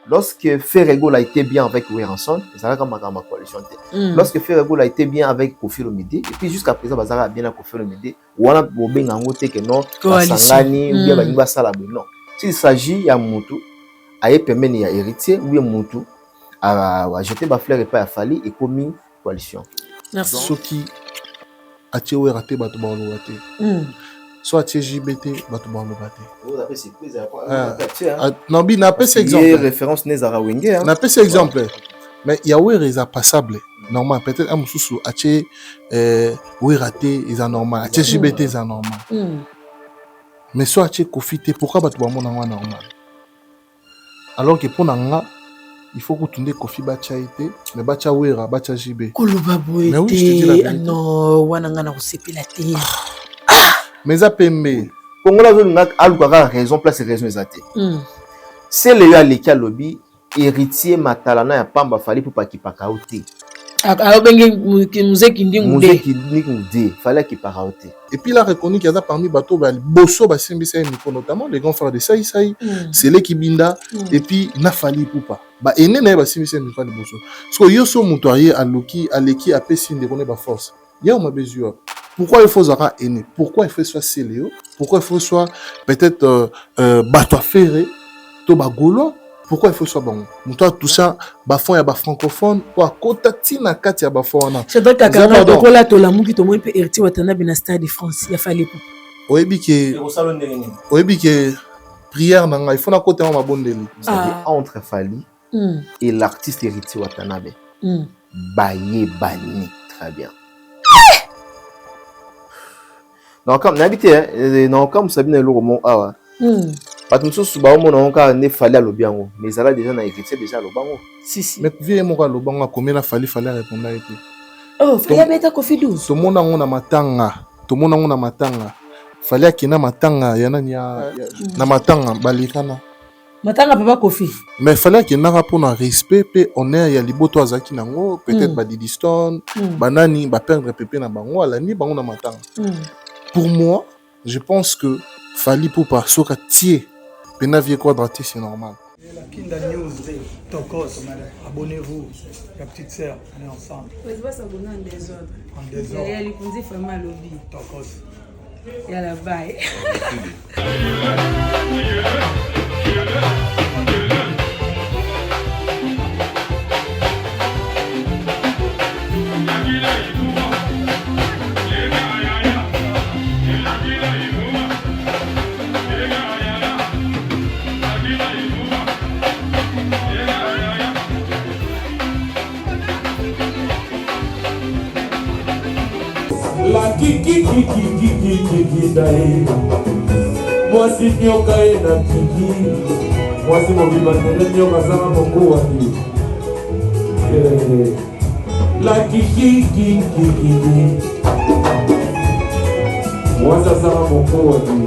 lorsque Ferrego a été bien avec Weranson, ça a comme ma coalition. Lorsque Ferrego a été bien avec Kofi Olomide, et puis jusqu'à présent, Bazara a bien avec Kofi Olomide, ou on a bien en côté que non, Sangani, ou bien Baniba Salabou, non. S'il s'agit à Moutou, à permettre à héritier, ou bien Moutou, à jeter ma fleur et pas à Fali, et commis coalition. Merci. Ce qui a été raté, soit TJBT, non, bi n'a pas cet exemple. Référence Nezara Wenge. N'a pas cet exemple. Mais il y a où ils sont passables. Normal, peut-être un sous a été raté, ils sont normal. TJBT, ils sont normal. Mais soit tu profité, pourquoi tu vas normal? Alors que pour Nanga, il faut que tu aies Kofi Bachaïté, mais Bachawera, Bachajibé. Kolobaboué. Mais oui, je te dis la vérité. Non, Wanangana Osepilaté. Mais ça permet. Congola a raison, place raison exacte. C'est le gars qui a lobby, héritier Matalana ya Pamba fallait pour pas qu'il pakaote. Alors, musée qui dit fallait qu'il pakaote. Et puis il a reconnu qu'il y a parmi bateaux, Bosso, notamment les grands frères de Saï, c'est les qui binda, et puis n'a fallu pour pas. Et n'est pas si c'est Bosso. Parce que yo so montoyer à Loki, à l'équipe à Pessin de connaître force. Il y a un besoin. Pourquoi il faut Zara aîné? Pourquoi il faut soit Céléo? Pourquoi il faut soit peut-être bateau ferré, to bagolo? Pourquoi il faut soit bon? Toi tout ça, bafon ya ba francophone, quoi kotatina kati ya bafon na. C'est vrai que quand la to la muki to mo pe héritier watana bina stade de France, il fallait pour. Oyebi que prière nanga, il faut na côté ma bondeli. Entre Fali et l'artiste héritier Watanabe. Baye bani, très bien. Non, comme n'habité, non, comme Sabine le roman, pas tout ce que mon oncle ne fallait à l'obiango, mais ça a déjà hérité déjà l'obango. Si. Mais vieux moi l'obango, combien fallait répondre à été. Oh, fallait mettre Kofi 12. Tout le monde a una matanga. Fallait qu'il na matanga, yana na matanga, balikana. Matanga papa Kofi. Mais fallait qu'il n'a pour un respect, pe honneur ya liboto azaki nango, peut-être Didiston, banani, perdre pépé na bango, ala ni bango na matanga. Pour moi, je pense que Fali Poupa, Soka Thier, Penavier Quadraté, c'est normal. La Kinda News, Tokos, abonnez-vous, la petite sœur, on est ensemble. On va s'abonner en désordre. En désordre. Il y a les conseils vraiment à lobby. Tokos. Il y a la baille. La kiki dae. Moi si nyoka e na kiki. Moi si mo bibatele nyoka sama moko wati. La kiki. Moi ça sama moko wati.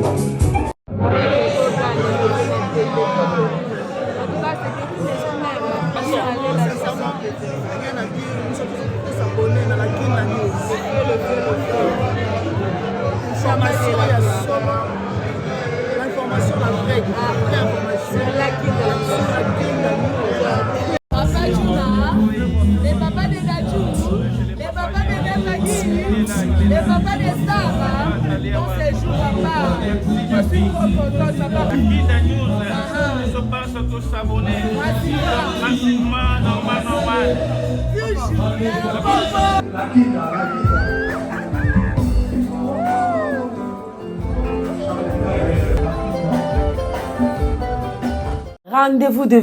Rendez-vous de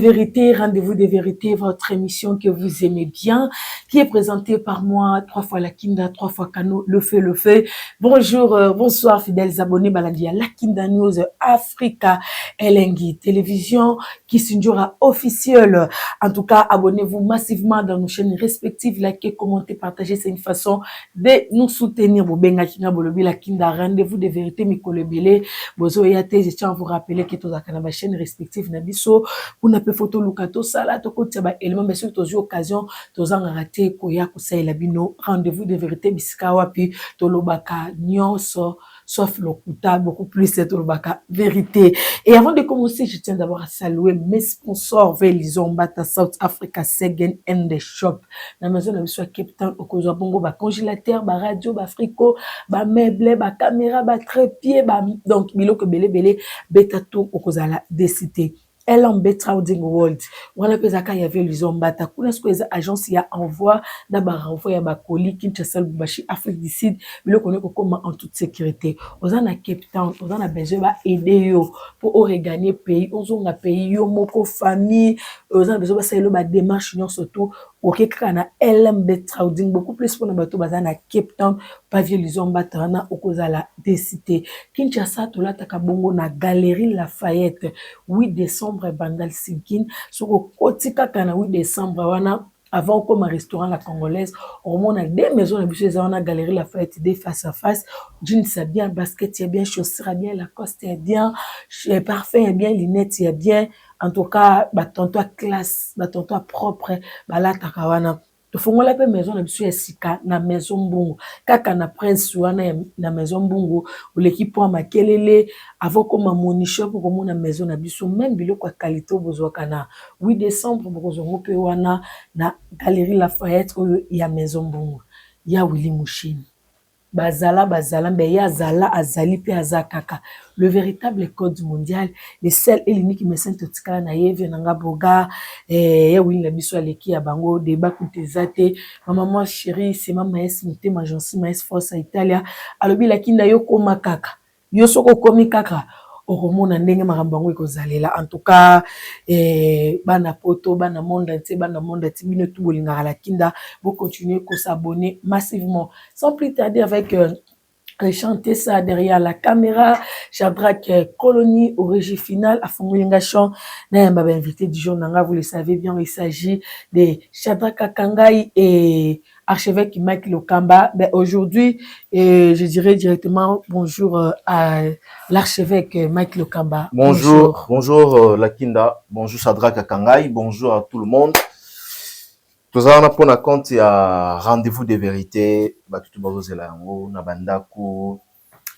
vérité, votre émission que vous aimez bien, qui est présentée par moi, 3 fois la Kinda, 3 fois Kano, le feu. Bonjour, bonsoir fidèles abonnés, Baladi à la Kinda News Africa, Elengi Télévision, qui sera officielle. En tout cas, abonnez-vous massivement dans nos chaînes respectives, likez, commentez, partagez, c'est une façon de nous soutenir. Bobenga Kinga Bolobi, la Kinda, rendez-vous de vérité, Mikolebele, Bozo Yate, je tiens à vous rappeler que tous les chaînes respectives, Nabiso, kuna pe photo lukato sala to ko tiaba élément mais surtout aux occasions to zanga raté ko ya ko sa bino rendez-vous de vérité bisika wapi to lobaka nyonso sauf le Kuta, beaucoup plus c'est le Baka vérité. Et avant de commencer, je tiens d'abord à saluer mes sponsors, Velizon Bata South Africa, Segen and the Shop. La maison de M. Cape Town, Okozo Bongo, ba congélateur, ba radio, ba frico, ba meuble, ba caméra, ba trépied, ba donc bilo que belé beta tout Okozala décité. LMB Trading World. Voilà que Zaka y avait Lizon Bata. Kuna ce que les agences y a envoie d'abord envoyer ba colis Kinshasa Lubumbashi Afrique du Sud. Bilo connaît comment en toute sécurité. Aux en a Cape Town, aux en a besoin ba aider yo pour regagner pays. Aux en a pays yo moko famille. Aux en a besoin ba ça ba démarche non surtout. Ok kana LMB Trading beaucoup plus pour na bato bazana Cape Town pavillon Lizon Bata na okozala décité. Kinshasa to la takabongo na Galerie Lafayette 8 décembre Bandal Sinkin soko kotika kana 8 décembre wana avant comme un restaurant la congolaise on a des maisons na biso za na Galerie Lafayette des face à face jeans c'est bien basket c'est bien chaussures bien Lacoste c'est bien parfum est bien lunettes c'est bien en tout cas batonto classe batonto propre bala takawana tofongola pe maison na biso ya sika na maison mbungu kaka na prince wana na maison mbungu l'équipe wa makelele avant comme moni shop comme na maison na biso même biloko ya qualité bozwaka na 8 décembre bozongo pe wana na Galerie Lafayette oyo ya maison mbungu ya Willy Mouchine bazala mbe ya zala azali pe azakaka le véritable code mondial le seul et l'unique médecin totika na yeve nanga boga ya Willy na biso aleki ya bango débat kutezate maman chérie c'est maman es muté majonsi maes force Italia alobi la kinda yo koma kaka yo soko komi kaka okomona ndenge makambo yango ekozalela en tout cas bana poto bana monde entier bino tout bolingaka la kinda vous continuez à s'abonner massivement sans plus tarder avec chanter ça derrière la caméra Shadrach Colonie au régie finale à Fongolingachon na m'a invité du jour nanga vous le savez bien il s'agit de Shadrach Kakangai et archevêque Mike Lokamba. Ben aujourd'hui je dirais directement bonjour à l'archevêque Mike Lokamba. Bonjour Lakinda, bonjour Shadrach Kakangai, bonjour à tout le monde. Tout ça, on a pris en compte, il y a rendez-vous de vérité, tout na bandako,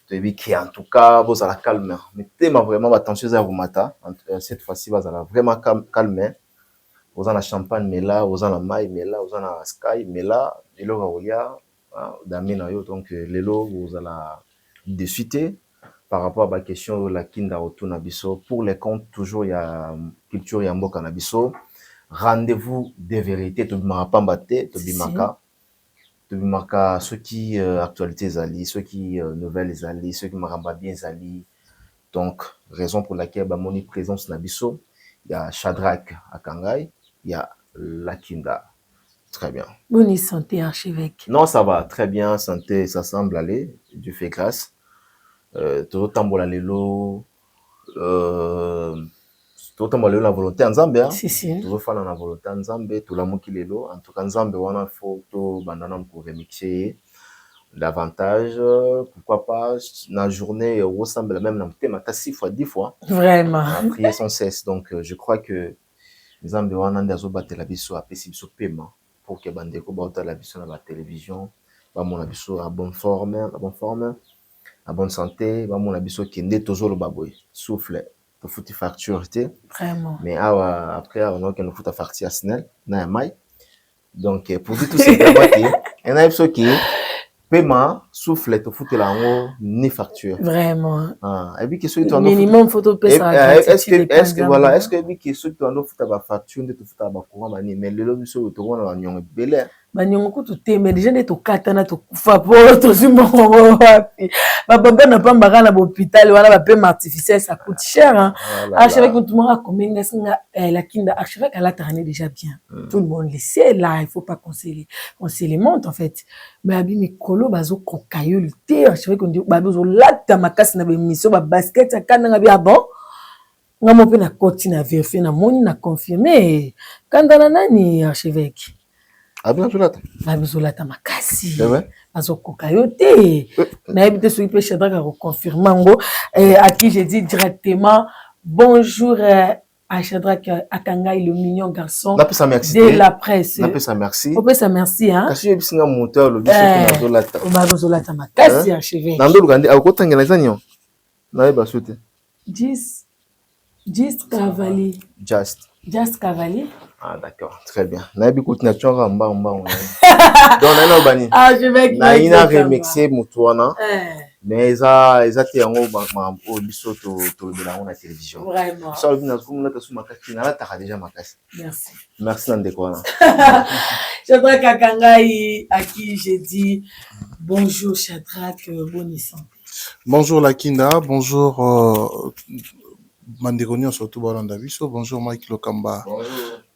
qui en tout cas, vous allez calmer. Mettez vraiment attention à vous matin. Cette fois-ci, vous allez vraiment calmer. Vous avez la champagne, mais là, vous avez la maille, mais là, vous avez la sky, mais là, lelo donc lelo vous allez discuter par rapport à la question de la kinda autour nabiso. Pour les comptes, toujours il y a culture yambo canabiso. Rendez-vous de vérité, tu bimaka ceux qui actualités zali, ceux qui nouvelles zali, ceux qui maramba bien zali. Donc raison pour laquelle mon présence nabiso, il y a Shadrach Kakangai, il y a Lakinda. Très bien. Bonne santé archevêque. Non, ça va très bien, santé, ça semble aller, Dieu fait grâce. Tout tambola lelo tout la volonté en Zambie, tout faire la volonté en Zambie, tout l'amour qui lelo, en tout cas en Zambie, on a photo, bandana pour remixer davantage, pourquoi pas, dans la journée, on ressemble même dans le thème, 6 fois, 10 fois. Vraiment. Prier sans cesse, donc je crois que les Zambie, on a des autres la biso, à possible paiement, pour que bandeko bauta la biso dans la télévision, ba mon abiso à bonne forme, à bonne santé, ba mon abiso qui est toujours le baboy, souffle. Pour foutre facture vraiment mais après on a qu'on fout facture snell na mai donc pour dire tout simplement que un avis qui paiement souffle te foutre là haut ni facture vraiment et puis que ceux qui ont minimum photo payer est-ce que voilà est-ce que puis que ceux qui ont foutre ba facture de te foutre ba courant mani mais le lobi so to wana nyongo belé banyongo ko te mais déjà ne to katana to kufa po to zimongo wapi baba na pamba na l'hôpital wana ba paiement artificiel ça coûte cher hein archevêque tout le monde a combien singa la kinda archevêque elle a traîné déjà bien tout le monde le sait là il faut pas conseiller monte en fait mais abi mikolo bazo kokayo le té archevêque on dit bazo lata makasi na ba mission ba basket akana bi bon ngamo pe na koti na vérifier na moni na confirmer kandana nani archevêque Abizolata makasi azokoka yo te nayebi te soki pe Shadrach reconfirmer ngo à qui j'ai dit directement bonjour à Shadrach Akangai, le mignon garçon merci de la presse. Merci. On peut ça merci hein. Kasi je suis un moteur le biso qui n'a lata. On va rozolata makasi à cheveux. Nando lugandi a kotanga na zanyo. Na ba sote. Just Cavalli. Just Cavalli. Ah d'accord, très bien. Na bi kotina chonga mba. Donc na bani. Ah je vais na ina remixer mutuana. Mais ils te yango ma o biso to de la télévision. Vraiment. Ça le bina comme na tasu makasi na la ta déjà makasi. Merci Nandekwana. Shadrach Akangai à qui j'ai dit bonjour Shadrach, bonne santé. Bonjour Lakinda, bonjour Mandegonion surtout Balanda Biso, bonjour Mike Lokamba.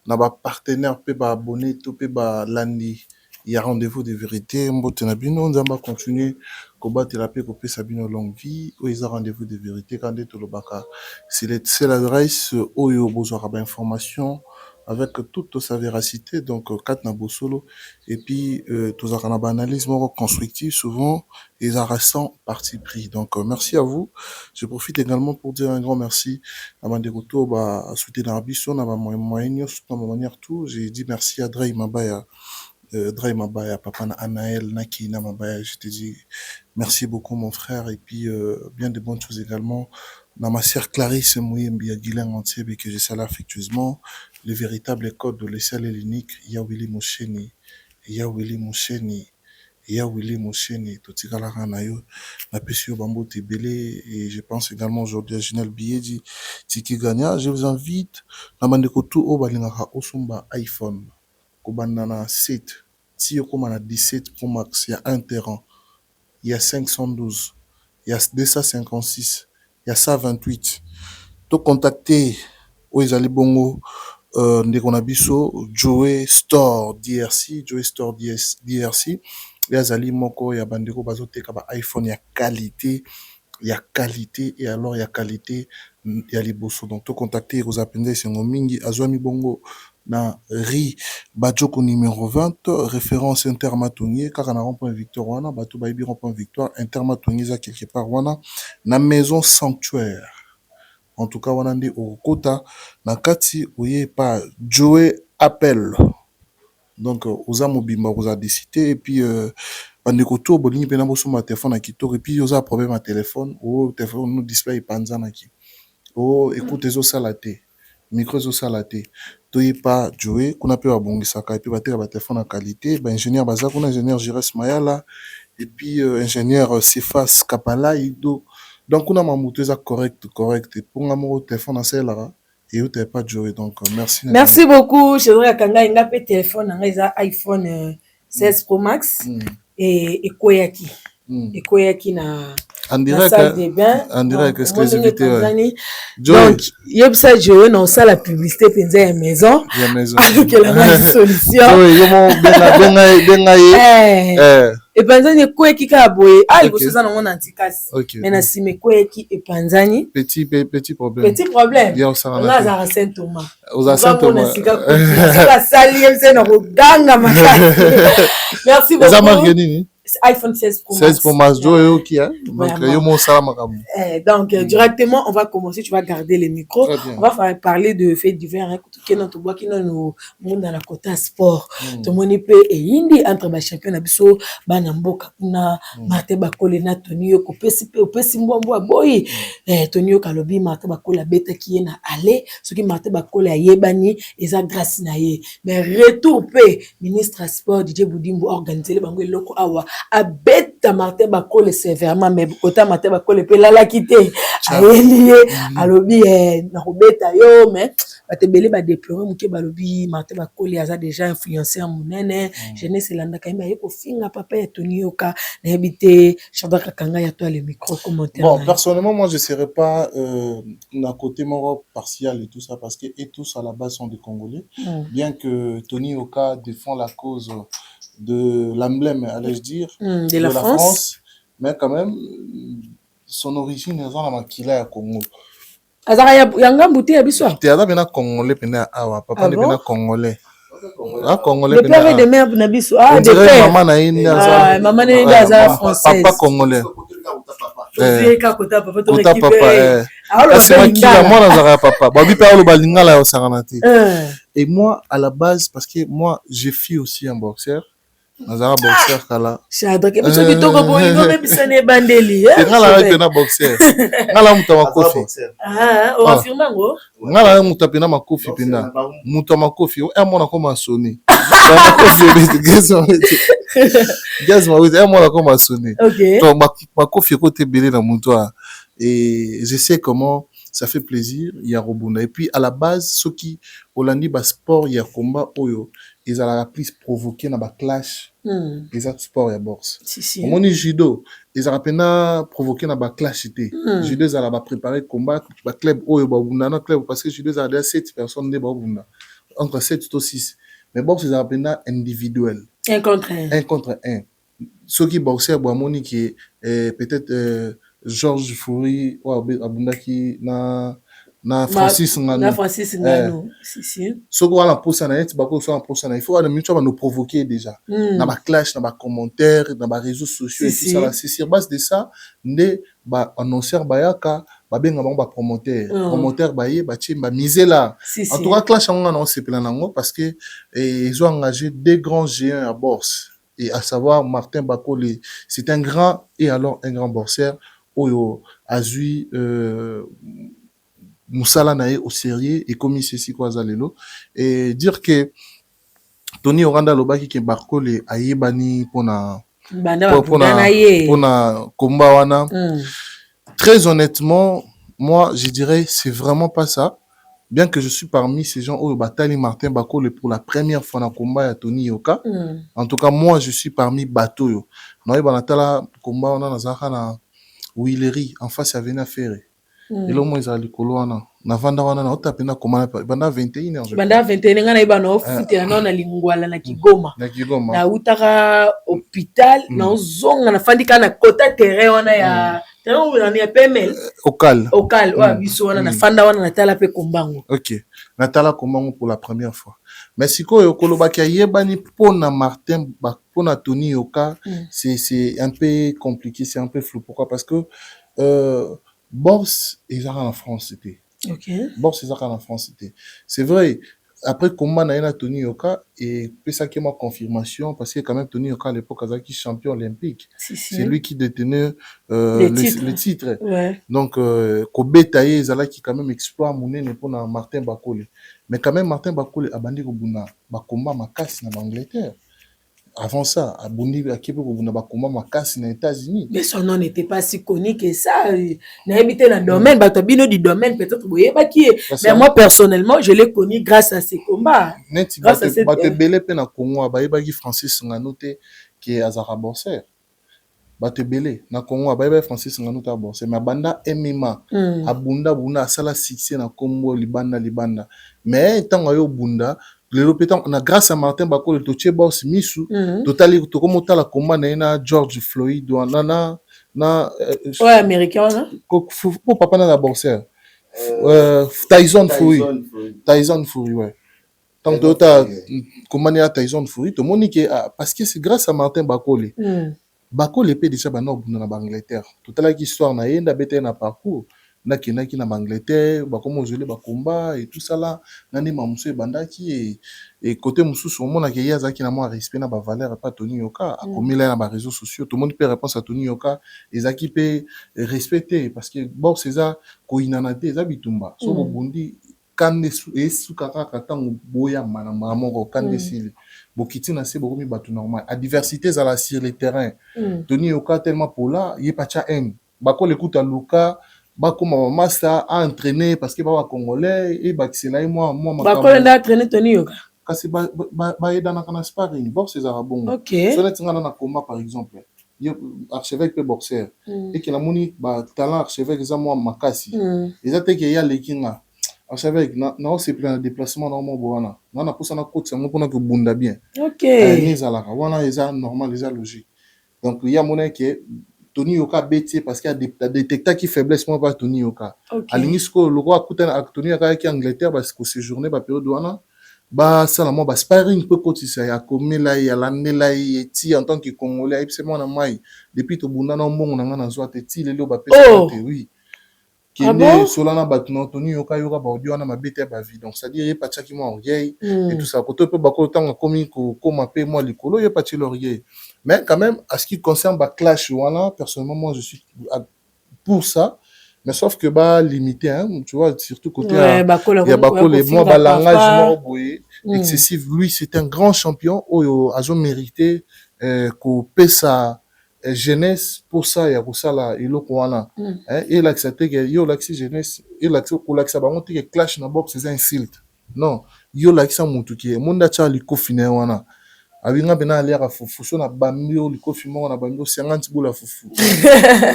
Na ba partenaire pe ba abonné to pe ba landi. Il y a rendez-vous de vérité, Mbotenabino, on va continuer combattre la paix pour Sabino longue vie, où ils ont rendez-vous de vérité quand est le baka. C'est l'adresse Oyo Bozoraba information avec toute sa véracité, donc 4 Nabosolo, et puis tous en analyse constructive, souvent, ils en restent parti pris. Donc merci à vous. Je profite également pour dire un grand merci à Mandegoto, à soutenir Arbisson, à ma moyenne, à ma manière tout. J'ai dit merci à Drey Mabaya. Dray Mabaya, papa na Anaël, Naki na Mabaya, je te dis merci beaucoup mon frère et puis bien de bonnes choses également. Dans ma sœur Clarisse Mouyembi à Guilain Antiebe que je salue affectueusement, le véritable code de l'essai et l'unique, Yawili Moucheni, Yawili Moucheni, Yawili Moucheni, Totikala Ranayo, la Pessio Bambo Tebele et je pense également aujourd'hui à Ginel Biedi, Tiki Ganya. Je vous invite, na Mandekotu Obalingaka Osumba iPhone. Kobanana 7, si on a 17 Pro Max, il y a 1 terrain, il y a 512, il y a 256, il y a 128. To contacter Oezali Bongo, Ndekonabiso, Joey Store DRC, il y a Zali Moko, il y a Bandeko Bazote, il y a iPhone, il y a qualité, et alors il y a qualité, il y a les bossos. Donc, to contacter Rosa Pende, c'est Ngomingi, Azwami Bongo, na Ri Badjoko numéro 20, référence Intermatonier, car on a rond-point Victor Wana, Batou Baïbi rond-point Victoire, Intermatonier, ça quelque part Wana, na maison sanctuaire. En tout cas, Wana ndi au Kota, na Kati, ouye pas Joey Appel. Donc, Oza Mobimba, Oza décidé, et puis, Bandeko to bolini pena boso ma téléphone à Kito, et puis, Oza problème à téléphone, ou téléphone, nous display panzanaki. Oh, écoute, Ezo Salaté. Micro zo salaté toyi pas jouer qu'on a pu abongisa ka et puis battre ba téléphone en qualité ba ingénieur baza qu'on ingénieur Jires Mayala et puis ingénieur Sefas Kapala Ido donc on a ma mouteza correct et pour un mon téléphone en celle-là et où t'es pas jouer donc merci beaucoup Shadrach Akangai nga pe téléphone nga iPhone 16 Pro Max et Koyaki na en direct exclusivité donc yebisa Joey na ça la publicité penza ya maison avec la solution et panzani Koyaki ka boye ali kosoza na mona antikasi mais na sime Koyaki et panzani petit problème on a za Saint Thomas aux Saint Thomas ça salie c'est na ganga makasi merci beaucoup iPhone 16 Pro Max. 16 Pro Max, donc, directement, on va commencer. Tu vas garder les micros. On va parler de faits divers. Qui dans la côté sport. Tout le monde peut et indi entre les champions Abisso, Banamboka, Martin Bakole, Tonio, Kopesi Mbombo, Boy, Tonio Kalobi, Martin Bakole, Beta qui est na allé. Ce qui Martin Bakole a yebani, et ça grâce naye. Mais retour paix, ministre sport, DJ Boudimbo, organisé les bango loko awa. A bête Martin Bakole sévèrement mais autant Martin Bakole peut la quitter a lié à lobby na robeta yo mais batebele ba déplorer muke ba lobby Martin Bakole a déjà influencé en monene jeunesse landa kaimba yeko finga papa ya Tonioka na habité Shadrach Akangai ya toi le micro commentaire. Bon personnellement moi je serais pas d'un côté mort partial et tout ça parce que et tous à la base sont des Congolais bien que Tonioka défend la cause de l'emblème, allais-je dire, de la France, mais quand même, son origine est dans la Makila à Congo. Azara yanga mbuti ya biso. Théâtre bena congolais pena awa, papa ne bena congolais. Ah congolais. Le père et de mère na biso. Ah de père. Maman na ina. Ah maman na ina azara française. Papa congolais. Tozie ka kota papa to Kota récupérer. papa. Alors C'est moi qui la moi dans papa. Babi pa lo balingala au saranati. Et moi à la base parce que moi j'ai fait aussi un boxeur. Nazara boxeur kala. Chadra ke biso kitoko bolingo même sane bandeli. C'est ngala avec na boxeur. Ngala muta makofi. Ah, on affirme ngo. Ngala muta pena makofi pena. Muta makofi o mona koma sonné. Makofi gaz ma oui mona koma sonné. Donc makofi côté belé na mutoa. Et je sais comment ça fait plaisir, il y a Robuna. Et puis à la base, ceux qui Hollandi bas sport, il y a combat oyo, ils ont la plus provoqué dans ba clash. Les autres sports il y a boxe. Si. On est judo, ils ont peine provoqué dans ba clashité. Judo ils ont préparé combat ba club oyo ba bunda club parce que judo ils ont 7 personnes de ba bunda. Entre 7 et 6. Mais boxe ils ont peine individuel. 1 contre 1. 1 contre 1. Ceux qui boxent boa moni qui peut-être Georges Foury ou abundaki na Francis Ngano. Na Francis Ngano. Si. Ce qu'on a la poste na net, bako so en poste na. Il faut nous provoquer déjà. Na ba clash, na ba commentaires, na ba réseaux sociaux et tout ça. C'est sur base de ça, ne ba annonceur bayaka, ba benga ba promoteur. Promoteur baye ba ti ba miser là. En tout cas clash on a c'est plein nango parce que ils ont engagé des grands géants à bourse. Et à savoir Martin Bakole, c'est un grand et alors un grand boxeur. Oyo azui Moussala nae au sérieux et comme ceci quoi zalelo et dire que Tony Oranda lobaki ke Bakole ayebani pona combat wana. Très honnêtement, moi je dirais c'est vraiment pas ça. Bien que je suis parmi ces gens où Batali Martin Bakole pour la première fois dans le combat à Tony Yoka. En tout cas, moi, je suis parmi Batoyo. Nous avons un combat on a na Willery en face à Vena Ferré. Et là, moi, ils ont dit que na vanda wana na otape na combat banda 21h. Banda 21 ngana iba no futi na na lingwala na Kigoma. Na utaka hôpital na zonga na fandika na kota terrain wana ya on a PML. Ocal, ouais, biso wana na fanda wana na tala pe kombango. OK. Na tala kombango pour la première fois. Mais siko yo kolobaki yebani pona Martin pona Tony Yoka, c'est un peu compliqué, c'est un peu flou. Pourquoi? Parce que Bourse ils ont en France c'était. OK. Bourse ils ont en France c'était. C'est vrai. Après comment na Tony Yoka et puis ça qui m'a confirmation parce que quand même Tony Yoka à l'époque Kazaki champion olympique. C'est lui qui détenait le titre. Ouais. Donc Kobetaye Zala qui quand même exploit monene pour Martin Bakole. Mais quand même Martin Bakole a bandi ko buna ba combat makasi na Angleterre. Avant ça, à Bundi, à Québec, on a combat makasi aux États-Unis. Mais son nom n'était pas si connu que ça. N'a habité dans le domaine, Batabino du domaine, peut-être, vous voyez, mais moi, personnellement, je l'ai connu grâce à ces combats. Grâce à ces combats. Batabele, pena Congo, Baïbagi Francis Nganote, qui est Azara Borseur. Batabele, na Congo, Baïbagi Francis Nganote à Borseur. Mais Banda MMA, Abunda, Bunda, Sala Sixé, na Congo, Libanda. Mais, tant que Bunda, le répétant on a grâce à Martin Bakole to tche boss misu totali to comme la combat na George Floyd ou na ouais américain là pour papa na boxeur Tyson Fury ouais tant d'autres comment na Tyson Fury to monique parce que c'est grâce à Martin Bakole Bakole peut déjà ba no na Angleterre totala qui histoire na yenda bete na parcours na kinaki na Angleterre ba comme jouer ba combat et tout ça là nani mamuso e bandaki et côté mususu on a que yazaki na moi respect na ba valeur pas Tony Yoka a commis là na ba réseaux sociaux tout le monde peut répondre à Tony Yoka ezaki peut respecter parce que bon c'est ça ko inanate za bitumba so bobundi kande su kaka katango boya mana mamo kande sili bokiti na se bokomi batu normal a diversité za la sur le terrain Tony Yoka tellement pour là il pas cha haine Bakole écoute à Luka Bakoma master a entraîné parce que baba congolais et bakisela moi Bakole a entraîné Tony Yoka kasi ba eda na kana sparring boxe za bon OK so net ngana na combat par exemple yo archevêque pe boxeur et que la moni ba talent archevêque za moi makasi ezate ke ya lekinga archevêque na c'est plein de déplacement na mo bona na posa na côte sango pona que bunda bien OK ni za la wana eza normal eza logique donc il y a monnaie que Tony Yoka bêté parce qu'il y a des détecteurs qui faiblesse moi pas Tony Yoka. À l'inisco le roi Kutan Tony Yoka qui Angleterre parce que séjourné ba période wana Bah, ça, la moi, bah, sparring, peut cotiser, à comme là, il y a l'année là, et ti, en tant que Congolais, c'est moi, depuis tout bon, on a soit ti, les loba, oui. Ah Kende, bon? solana, batno, toni, yoka, yoka, ba, audio, on a ma bête, ba, vie. Donc, c'est-à-dire, il y a pas de qui moi, orgueil, et tout ça. Quand on peut, bah, quand on a commis, comme un peu, moi, les colos, il y a pas de l'orgueil. Mais, quand même, à ce qui concerne, bah, clash, voilà, personnellement, moi, je suis pour ça. Mais sauf que bah limité hein, tu vois surtout côté ouais, il y a Bako les moi bah langage excessif lui c'est un grand champion oyo azo mérité ko pesa jeunesse pour ça ya ko sala iloko wana hein et l'accepter que yo l'axi jeunesse et l'axi ko l'axi ba monter que clash na box c'est insulte non yo l'axi mutu ki munda cha liko fine wana abinga bena aliaka fufu so na bambio likofi moko na bambio 50 boules à fufu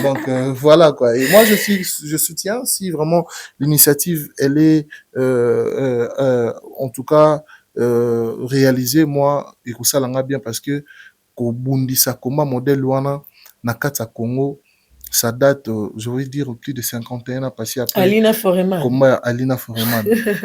donc voilà quoi et moi je soutiens si vraiment l'initiative elle est en tout cas réalisée moi et que ça langa bien parce que ko bundisa koma modèle wana na kata Congo ça date, je veux dire, plus de 51 ans passé après. Alina Foreman. Combat Alina Foreman.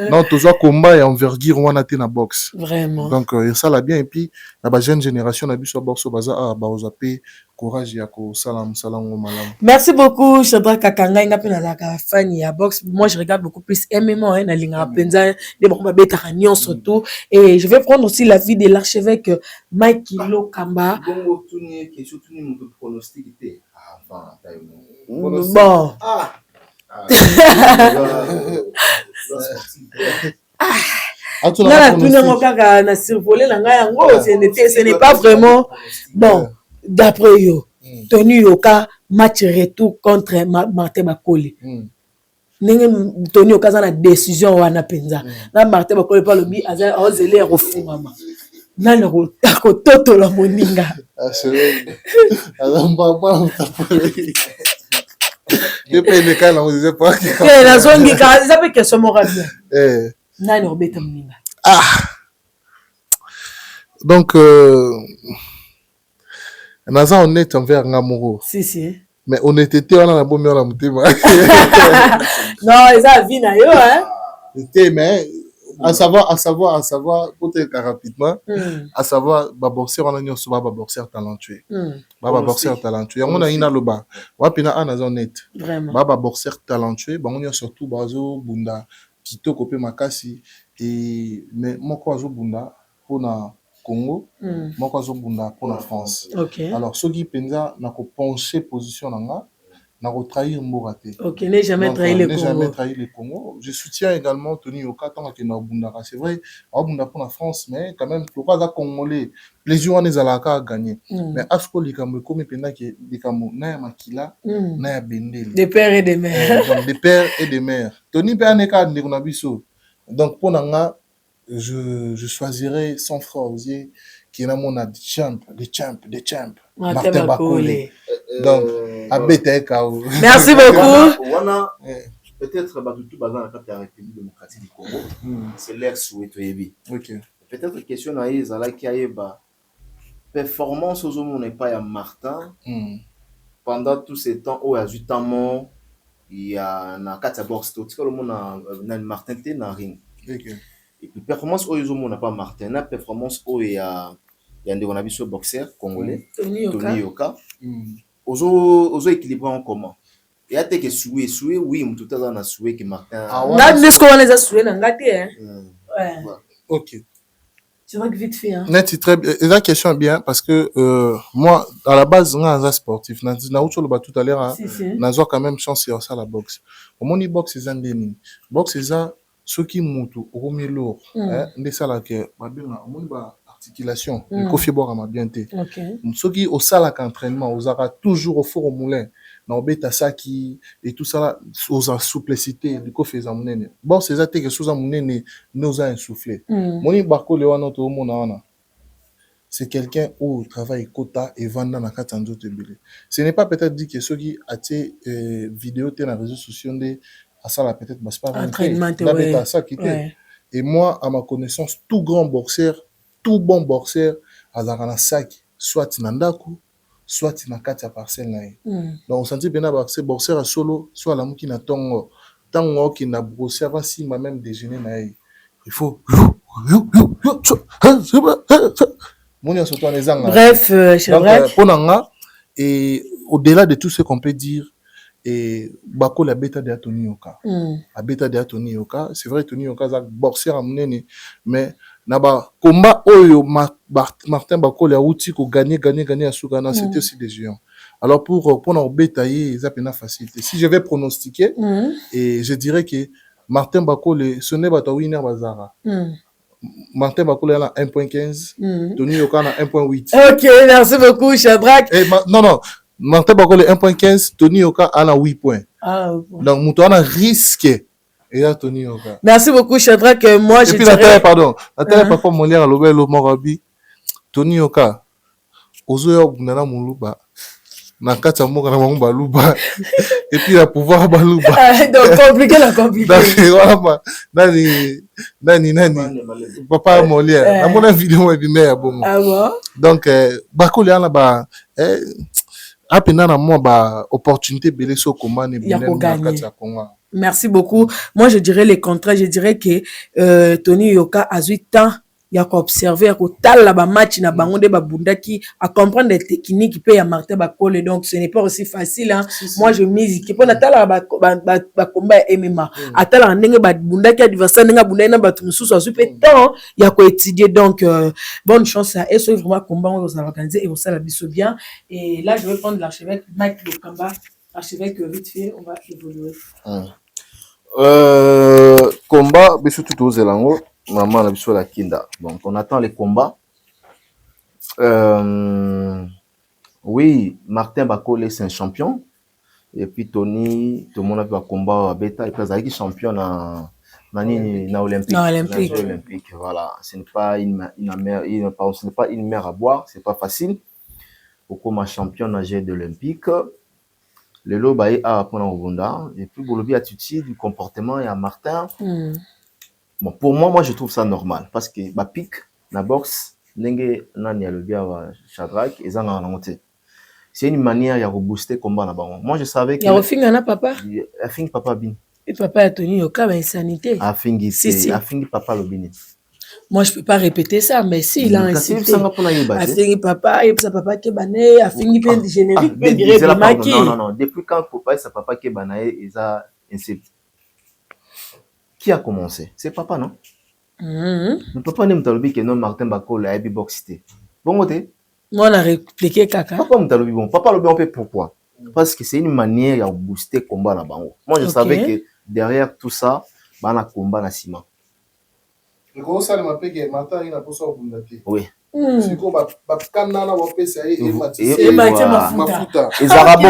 Non, tous les combats et envergure, on a été dans la boxe. Vraiment. Donc, ça l'a bien. Et puis, la jeune génération a vu sur la boxe au bazar, ah, bah, aux AP, courage, yako, salam, salam, malam. Merci beaucoup, Chandra Kakanga. Il a la fan ya boxe. Moi, je regarde beaucoup plus MMA, hein, na linga penza, des bons bêta ragnon surtout. Et je vais prendre aussi l'avis de l'archevêque Mike Kilo Kamba. Bon, question, tout le monde pronostic était. Bon. Ce n'est pas vraiment bon. D'après yo, Tony Yoka match retour contre Martin Bakoli. Tony Yoka a une décision wana penza. Na Martin Bakoli pas le bi aza ozele refungama. Na le toto la moninga. Ah c'est vrai. Alors pas depuis le cas là on disait pas que la zone qui ça fait que ce moral bien. Na le obeta moninga. Ah. Donc naza honnête envers Ngamoro. Si. Mais honnêteté on a la bonne la mutema. Non, ça vie na yo hein. Mais à savoir peut-être rapidement à savoir ba boxeur on a nyo soba ba boxeur talentueux. Ba boxeur talentueux. On a ina loba. Wa pina ana honnête. Vraiment. Ba boxeur talentueux, ba on surtout bazo bunda kitoko pe makasi et mais moko azo bunda pona Congo, moko azo bunda pona France. Okay. Alors soki penza na ko pencher position nanga na ko trahir Mboraté. OK, n'est jamais trahi le Congo. N'est jamais trahi le Congo. Je soutiens également Tony Yoka tant que na bunda. C'est vrai, on bunda pour la France mais quand même pourquoi ça congolais plaisir on les alaka à gagner. Mais asko likambo comme penda que likambo na ya makila na ya bendele. Des pères et des mères. Donc des pères et des mères. Tony pe aneka ndeko na biso. Donc pour nanga je choisirais son frère Osier qui est dans mon champ. Martin Bakole. Donc, merci beaucoup. Peut-être tout basé dans la République démocratique du Congo. C'est l'air souhaité. Peut-être question à Isala qui a eu performance aux hommes n'est pas à Martin pendant tous ces temps où il y a du temps il y a na kata box tout le monde na Martin té na ring. Et puis performance aux hommes n'a pas Martin na performance où il y a un boxeur congolais Tony Yoka. Ozo équilibré en comment et a que soué oui tout à na soué que Martin na n'est-ce qu'on les a soué na ngate hein ouais OK c'est vrai que vite fait hein net très bien et la question est bien parce que moi à la base un sportif na autre le tout à l'heure na zo quand même chance sur ça la boxe au moni boxe c'est un déni boxe c'est ça ce qui monte au milieu hein ndé ça là que ba bien au moni ba articulation le kofi boire ma bien té ce qui au salle d'entraînement aux aura toujours au four au moulin na obeta saki et tout ça là aux souplicité du kofi za munene bon c'est ça que sous za munene nous a insoufflé moni bako le wana to mona wana c'est quelqu'un où travaille quota et vend dans la katanzo tebele ce n'est pas peut-être dit que ceux qui a été vidéo té na réseaux sociaux ndé à ça là peut-être bah pas entraînement ça qui était et moi à ma connaissance tout grand boxeur tout bon boxeur a un sac soit nandaku soit na kati ya parcelle na ye donc on sentit bien boxeur à solo soit la muki na tongo tango qui na brosser avant si même déjeuner na ye il faut Bref, Shadrach. Et au-delà de tout ce qu'on peut dire, et Bako la bêta de Tony Yoka. La bêta de Tony Yoka, c'est vrai Tony Yoka a boxé à mener, mais naba combat oyo Martin Bako la outil ko gagner à Sougana, c'était aussi des géants. Alors pour nos bétailler, ça peine facilité. Si je vais pronostiquer, et je dirais que Martin Bako ce n'est pas winner bazara. Martin Bako a 1.15, Tony Yoka a 1.8. Ok, merci beaucoup Shadrach. Non. Martin Bakole 1.15, Tony Yoka a 8 points. Donc, Moutou a risqué. Et là, Tony Yoka. Merci beaucoup, Shadrach. Moi, je dirais... Et puis, la télé, papa, mon lien, le Morabi. Tony Yoka. Ozo Bunana Moulouba. Nakata Moura Balouba. Et puis, la pouvoir Balouba. Donc, compliqué. Nani. Papa, mon lien. Dans mon vidéo, il est bon. Ah bon? Donc, Bakole, là-bas, apena na moi ba opportunité belé so comment ne Merci beaucoup. Moi je dirais le contraire, je dirais que Tony Yoka a 8 ans, il a observé a tal la ba match na bango de ba bundaki à comprendre les techniques peut ya Martin Bakole, donc ce n'est pas aussi facile hein. Moi je mise que pour na tal ba combat MMA atala ndenge ba bundaki adversaire ndenge bundaki na ba tumususu azu pe temps il a ko étudier donc bonne chance à eso vraiment combat on va organiser et on ça la biso bien et là je vais prendre l'archevêque Mike Lokamba archevêque vite fait on va évoluer. Combat biso tout aux elango maman la biso la kinda. Donc on attend les combats. Oui, Martin Bakole c'est un champion. Et puis Tony, tout le monde a vu un combat à bêta et puis champion na Olympique. Olympique. Voilà, ce n'est pas une mer à boire, c'est pas facile. Pour ma champion nageur d'Olympique. Le loba est à prendre au Bunda et puis pour le attitude du comportement et à Martin. Bon, pour moi je trouve ça normal parce que ba pique na boxe nenge nani a le bien Shadrach et ça n'a monté. C'est une manière de rebooster combat na bango. Moi je savais que Yarofinga na papa. Afingi papa bin. Et papa a tenu Yoka ba insanité. Afingi Afingi papa le bini. Moi je peux pas répéter ça mais si il a incité. Afingi papa et sa papa ke bané afingi pe générique pe dire maki. Non, depuis quand papa et sa papa ke banaé ils a incité. Qui a commencé? C'est papa, non? Le papa n'est pas le que non Martin Bakole a boxité. Bon côté. Moi on a répliqué caca. Papa n'est pas le bon. Papa le bon fait pourquoi? Parce que c'est une manière de booster combat là-bas. Moi je savais que derrière tout ça, bah na combat na ciment. Le gros ça m'a fait que Martin il a pas ça au bundati. Oui. C'est comme ba kanana wa pesa et mafuta. Les Arabes.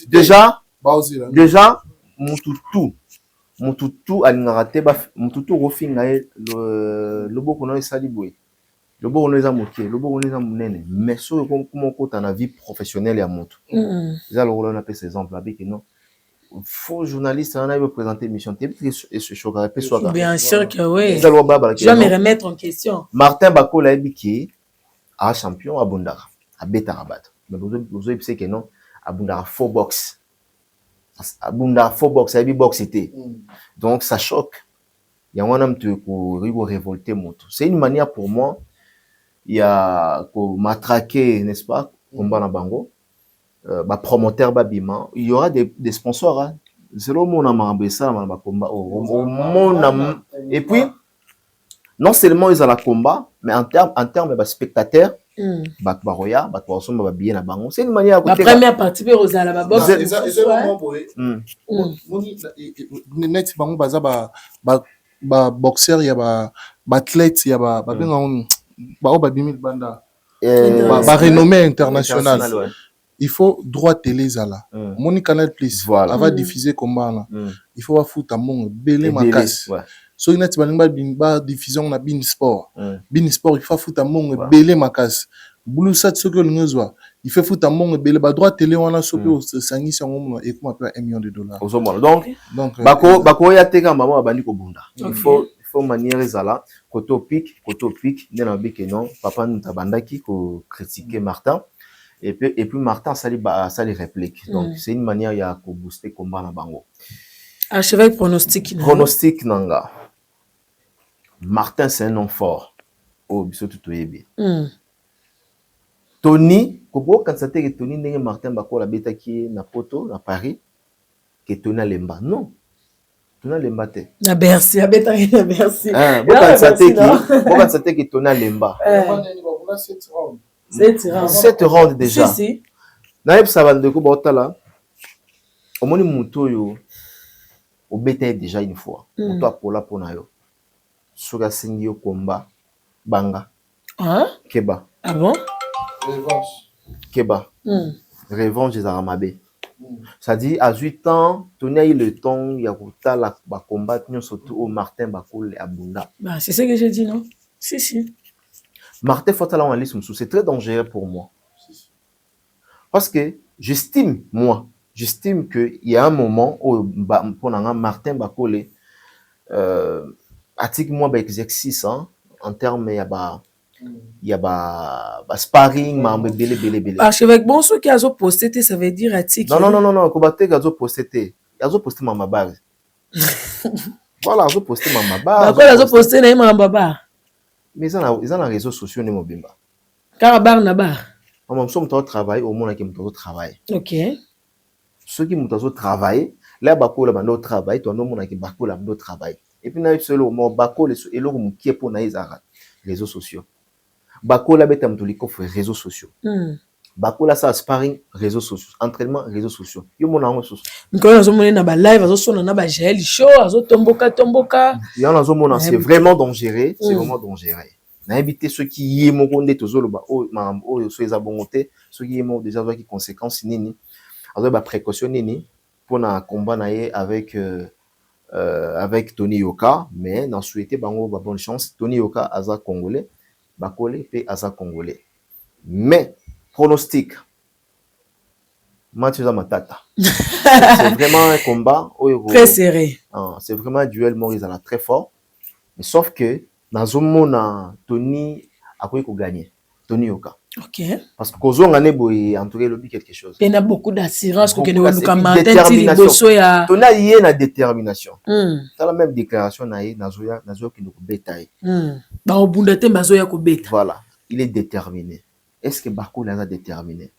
Déjà Mututu alingarate ba Mututu rofinga le boko no esali boy. Le boko no eza moke, le boko no eza munene. Mais so comme kota na vie professionnelle ya moto. Ça le rôle on appelle ces exemples avec non. Faux journaliste on a présenter mission et se choquerait peu soit. Bien sûr que oui. Je vais me remettre en question. Martin Bakole a qui a champion à Bundara, à Beta Rabat. Mais vous savez que non, à Bundara faux box. Abunda faux box, ça box c'était. Donc ça choque. Il y a un homme qui révolter moto. C'est une manière pour moi. Il y a pour m'attraquer, n'est-ce pas, combat na bango. Promoteur babima. Il y aura des sponsors. Hein. C'est là où on a marabé ça dans combat. Et puis non seulement ils ont la combat, mais en termes de spectateurs. Bakbaroya, Bakbaroson va bien à Bango. C'est une manière. La première partie, c'est la boxe. C'est vraiment pour net Bango baza ba boxeur, il y a ba athlète, il y a ba bimil banda, ba renommée internationale. Il faut droit télé zala. Moni Canal Plus. Voilà. Elle va diffuser combat là. Il faut foutre à mon belé ma casse. So il net ba diffusion na bin sport. Bin sport il faut foutre à mon belé ma casse. Boulou sat ce que l'on il fait foutre à mon belé ba droit télé on a sopé au sangi sur mon et comment appelle $1 million. Donc bako ya teka maman abandi ko bunda. Il faut manière zala koto pic nena bi que non papa nous tabandaki ko critiquer Martin. Et puis Martin ça les réplique. Donc c'est une manière ya ko booster combat na bango. Archevêque pronostic. Pronostic nanga. Martin, c'est un nom fort. Oh, biso tout yebi. Tony, kobo constater que Tony ndenge Martin Bakola beta qui na Poto, na Paris, que Tony Lemba. Non. Tony Lemba te. Na Bercy, abeta na Bercy. Bo constater que Tony Lemba. 7 rounds déjà. Si. Na yeb savande ko botala. Omoni muto yo. Au beta déjà une fois. Muto apola pona yo. Soga singi yo komba banga. Hein? Keba. Ah bon? Keba. Revanche des Aramabé. C'est-à-dire, à 8 ans, Tony a eu le temps, il y a la combat, surtout au Martin Bakol et Abunda. Bah, c'est ce que j'ai dit, non? Si. Martin Fotala, c'est très dangereux pour moi. Parce que j'estime qu'il y a un moment où Martin Bakol article moi exercice en termes il y a sparring belé. Archevêque bon ceux qui a posté ça veut dire article. Non ko batte ga posté mama bar. Voilà, zo posté mama bar. Ba ko posté na mama bar. Mais ils ont les réseaux sociaux ne mobimba. Car bar na bar. On sommes au travail au monde qui me travail. OK. Ceux qui me travail, là bako la bando travail, toi non monde qui bako la bando travail. Et puis na solo mo bako les elo mo qui pour na izara réseaux sociaux. Bako la beta mtoliko fait réseaux sociaux. Bako la ça sparring réseaux sociaux, entraînement réseaux sociaux. Yo mon ango sociaux. Quand on a na ba live azo sona na ba gel show azo tomboka. Yo na zo mona c'est vraiment dangereux, Na invité ceux qui y mo konde tozolo ba o mam o so eza bongote, ceux qui y mo déjà qui conséquences nini. Azo ba précaution nini pour na combat na avec Tony Yoka, mais dans souhaité bango ba bonne chance. Tony Yoka aza congolais. Bakole et Asa congolais. Mais, pronostic. Mathieu Matata. C'est vraiment un combat. Très serré. C'est vraiment un duel Maurice à la très fort. Mais sauf que, dans ce moment, Tony a quoi gagner. Tony Yoka. OK. Parce que Kozo ngane boy entouré lobby quelque chose. Il y a beaucoup d'assurance que nous avons détermination. Tony a y a détermination. C'est la même déclaration nazoya qui nous bétail. Voilà, il est déterminé. Est-ce que Bako l'a déterminé?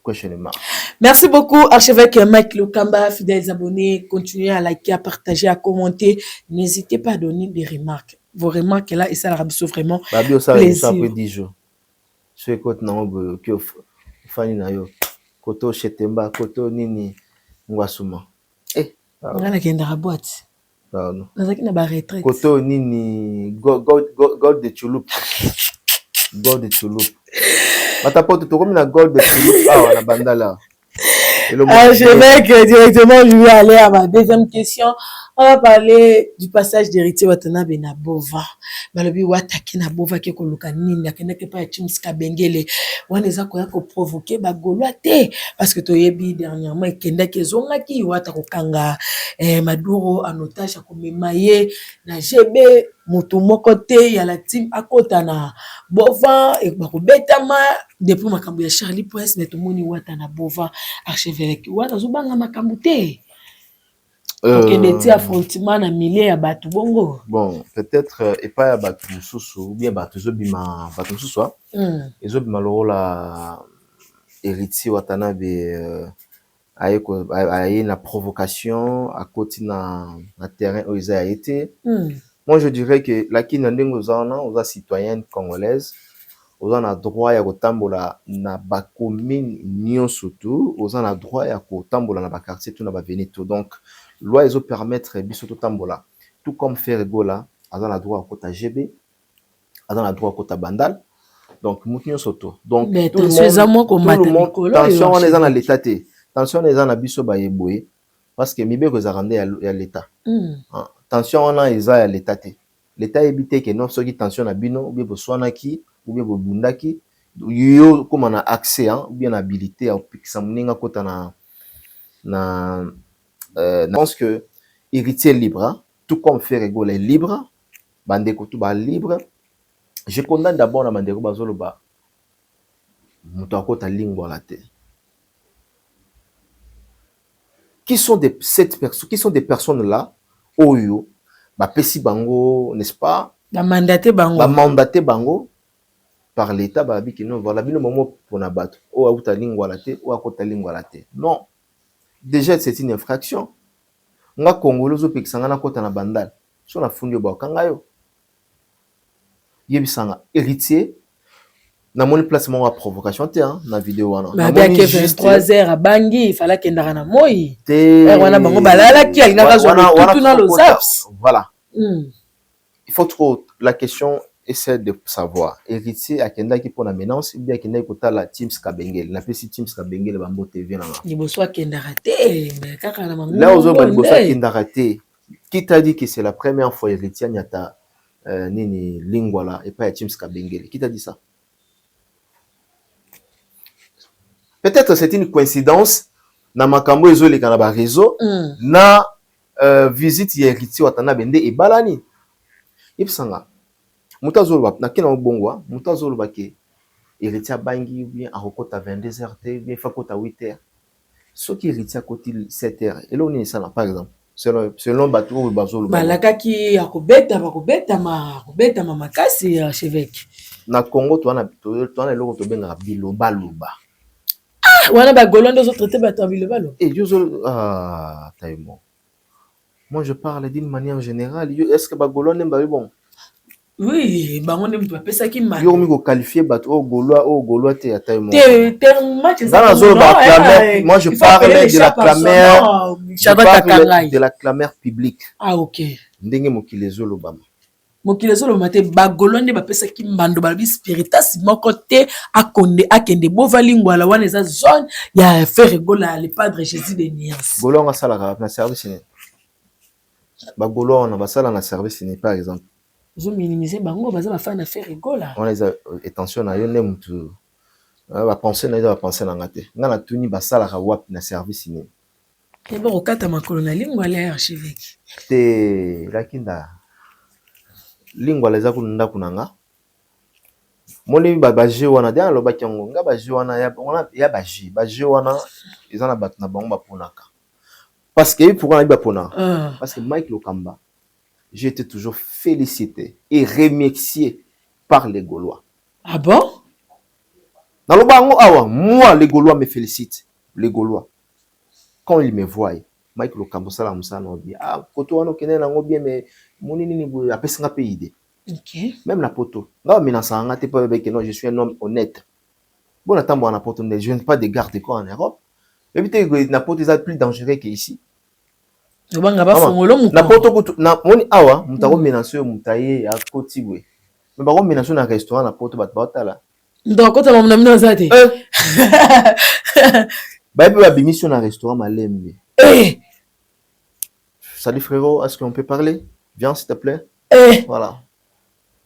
Questionnement. Merci beaucoup, archevêque Mike Lokamba, fidèles abonnés. Continuez à liker, à partager, à commenter. N'hésitez pas à donner des remarques. Vos remarques là, et ça la rabisse vraiment plaisir. Après 10 jours. Je suis côté non que Fanny Nayo. Koto Chetemba, Koto Nini Ngwasuma. On a la boîte. Non. On a ba retraite. Koto Nini God de Chulup. God de Chulup. Matapoto to comme la God de Chulup na bandala. Archevêque, directement, je vais aller à ma deuxième question. On va parler du passage d'héritier Watana Benabova. Balobi Wataki na Bova ke koluka nini akene ke pa Chimska Bengele. Waneza ko yako provoquer ba goloate parce que toyebi dernièrement ekenda ke zonga ki wata ko kanga Maduro en otage ko memaye na GB mutu moko te ya la team akota na Bova e ba ko betama depuis makambo ya Charlie Prince mais tomoni wata na Bova archevêque wata zo banga makambo te. Bon, peut-être et pas à Batu Soussou ou bien Batu Zobima Batu Soussou. Et Zobima la héritier Watanabe a une provocation à côté na terrain où ils a été. Moi je dirais que la qui aux citoyennes congolaises aux a droit ya kotambola na ba commune nion surtout aux a droit ya kotambola na ba quartier tout na ba Veneto donc loi ils permettre bisoto tambola tout comme faire gola azan la droit à kota GB azan la droit à kota bandal donc mutinyo soto donc mais tout le monde tension on est dans l'état tension on est dans biso ba yeboye parce que mibe ko zarande ya l'état tension on a eza ya l'état éviter que non soki tension na bino ou bien boswana ki ou bien bobundaki yo comme on a accès ou bien habilité à pikisa muninga kota na je pense que héritier libre, tout comme Ferrego est libre, Bandeko tout bas libre. Je condamne d'abord la Bandeko Bazoloba. Moutako ta lingua la te. qui sont des personnes là oyo ba pesi bango, n'est-ce pas, ba mandaté bango par l'état ba biki non voilà bino momo pona bato o auta lingwa la te o akota lingwa la te. Non, déjà c'est une infraction. Nga Congolais zo pekisanga na kota na bandal so na fundi ba kanga yo yebisanga héritier na moni place mo provocation te hein na vidéo wana na moni juste 23h à Bangui il fallait kenda na moi wana bango balala ki alingaka zo tout na los apps. Voilà. Il faut trop la question essaie de savoir héritier akenda ki pona menace bien akenda ki kotala Teams Kabengele na pesi Teams Kabengele bambo TV na liboso akenda raté mais kaka na bango là ozo ba liboso akenda raté qui t'a dit que c'est la première fois héritier nyata nini lingwala et pas Teams Kabengele qui t'a dit ça? Peut-être c'est une coïncidence na makambo ezoleka na ba réseau na visite ya héritier watana bende e balani ipsanga mutazo ba na kina obongwa mutazo ba ke héritier bangi bien a rekota 22h bien fa kota 8h ce qui héritier koti 7h et là on est ça par exemple selon bato bazolo balaka ki akobeta ma makasi archevêque na Congo to na eloko to benga biloba loba wana ba Golondo zo traité bato biloba loba et yo taimo moi je parle d'une manière générale est-ce que ba Golondo mba bon oui bango ne mtu apesa ki mani yo mi ko qualifier bato o Gaulois te taimo te match dans zo ba clameur moi je parle de la clameur publique ah OK ndenge mokili ezolobama mokili solo mate ba Golondo bapesa ki mbando balabi spiritas moko te akende bovalingwala wana eza zone ya faire gola le padre Jésus de Nias Gaulois sala na service ni ba Gaulois na basala na service ni par exemple zo minimiser bango baza ba faire na faire gola on les attention na yo ne mutu ba penser na ngate ngana tuni basala ka wapi na service ni et bon okata makolo na lingwala archevêque te lakinda lingwala eza kununda kunanga moni baje wana dia loba kyango nga baje wana ya baje wana eza na bato na bango baponaka parce que pourquoi na bapona parce que Mike Lokamba j'ai été toujours félicité et remercié par les Gaulois. Ah bon? Dans le bango awa, moi les Gaulois me félicitent, les Gaulois. Quand ils me voient, Mike Lokamba sala musa no bien. Ah, koto wana kene na bien mais moni nini bu apesa nga pe idée. OK. Même la poto. Nga mina sanga te pas avec non, je suis un homme honnête. Bon attends na poto, je n'ai pas de garde quoi en Europe. Évitez que na poto est plus dangereux qu'ici. Obanga ba fongolo muko. Na poto kutu na moni awa mutako menace mutaye ya kotibwe. Mais ba ko menace na restaurant na poto bat batala. Ndo kota mamuna mina zate. Ba pe ba bimission na restaurant malembe. Salut frérot, est-ce qu'on peut parler? Viens s'il te plaît. Voilà.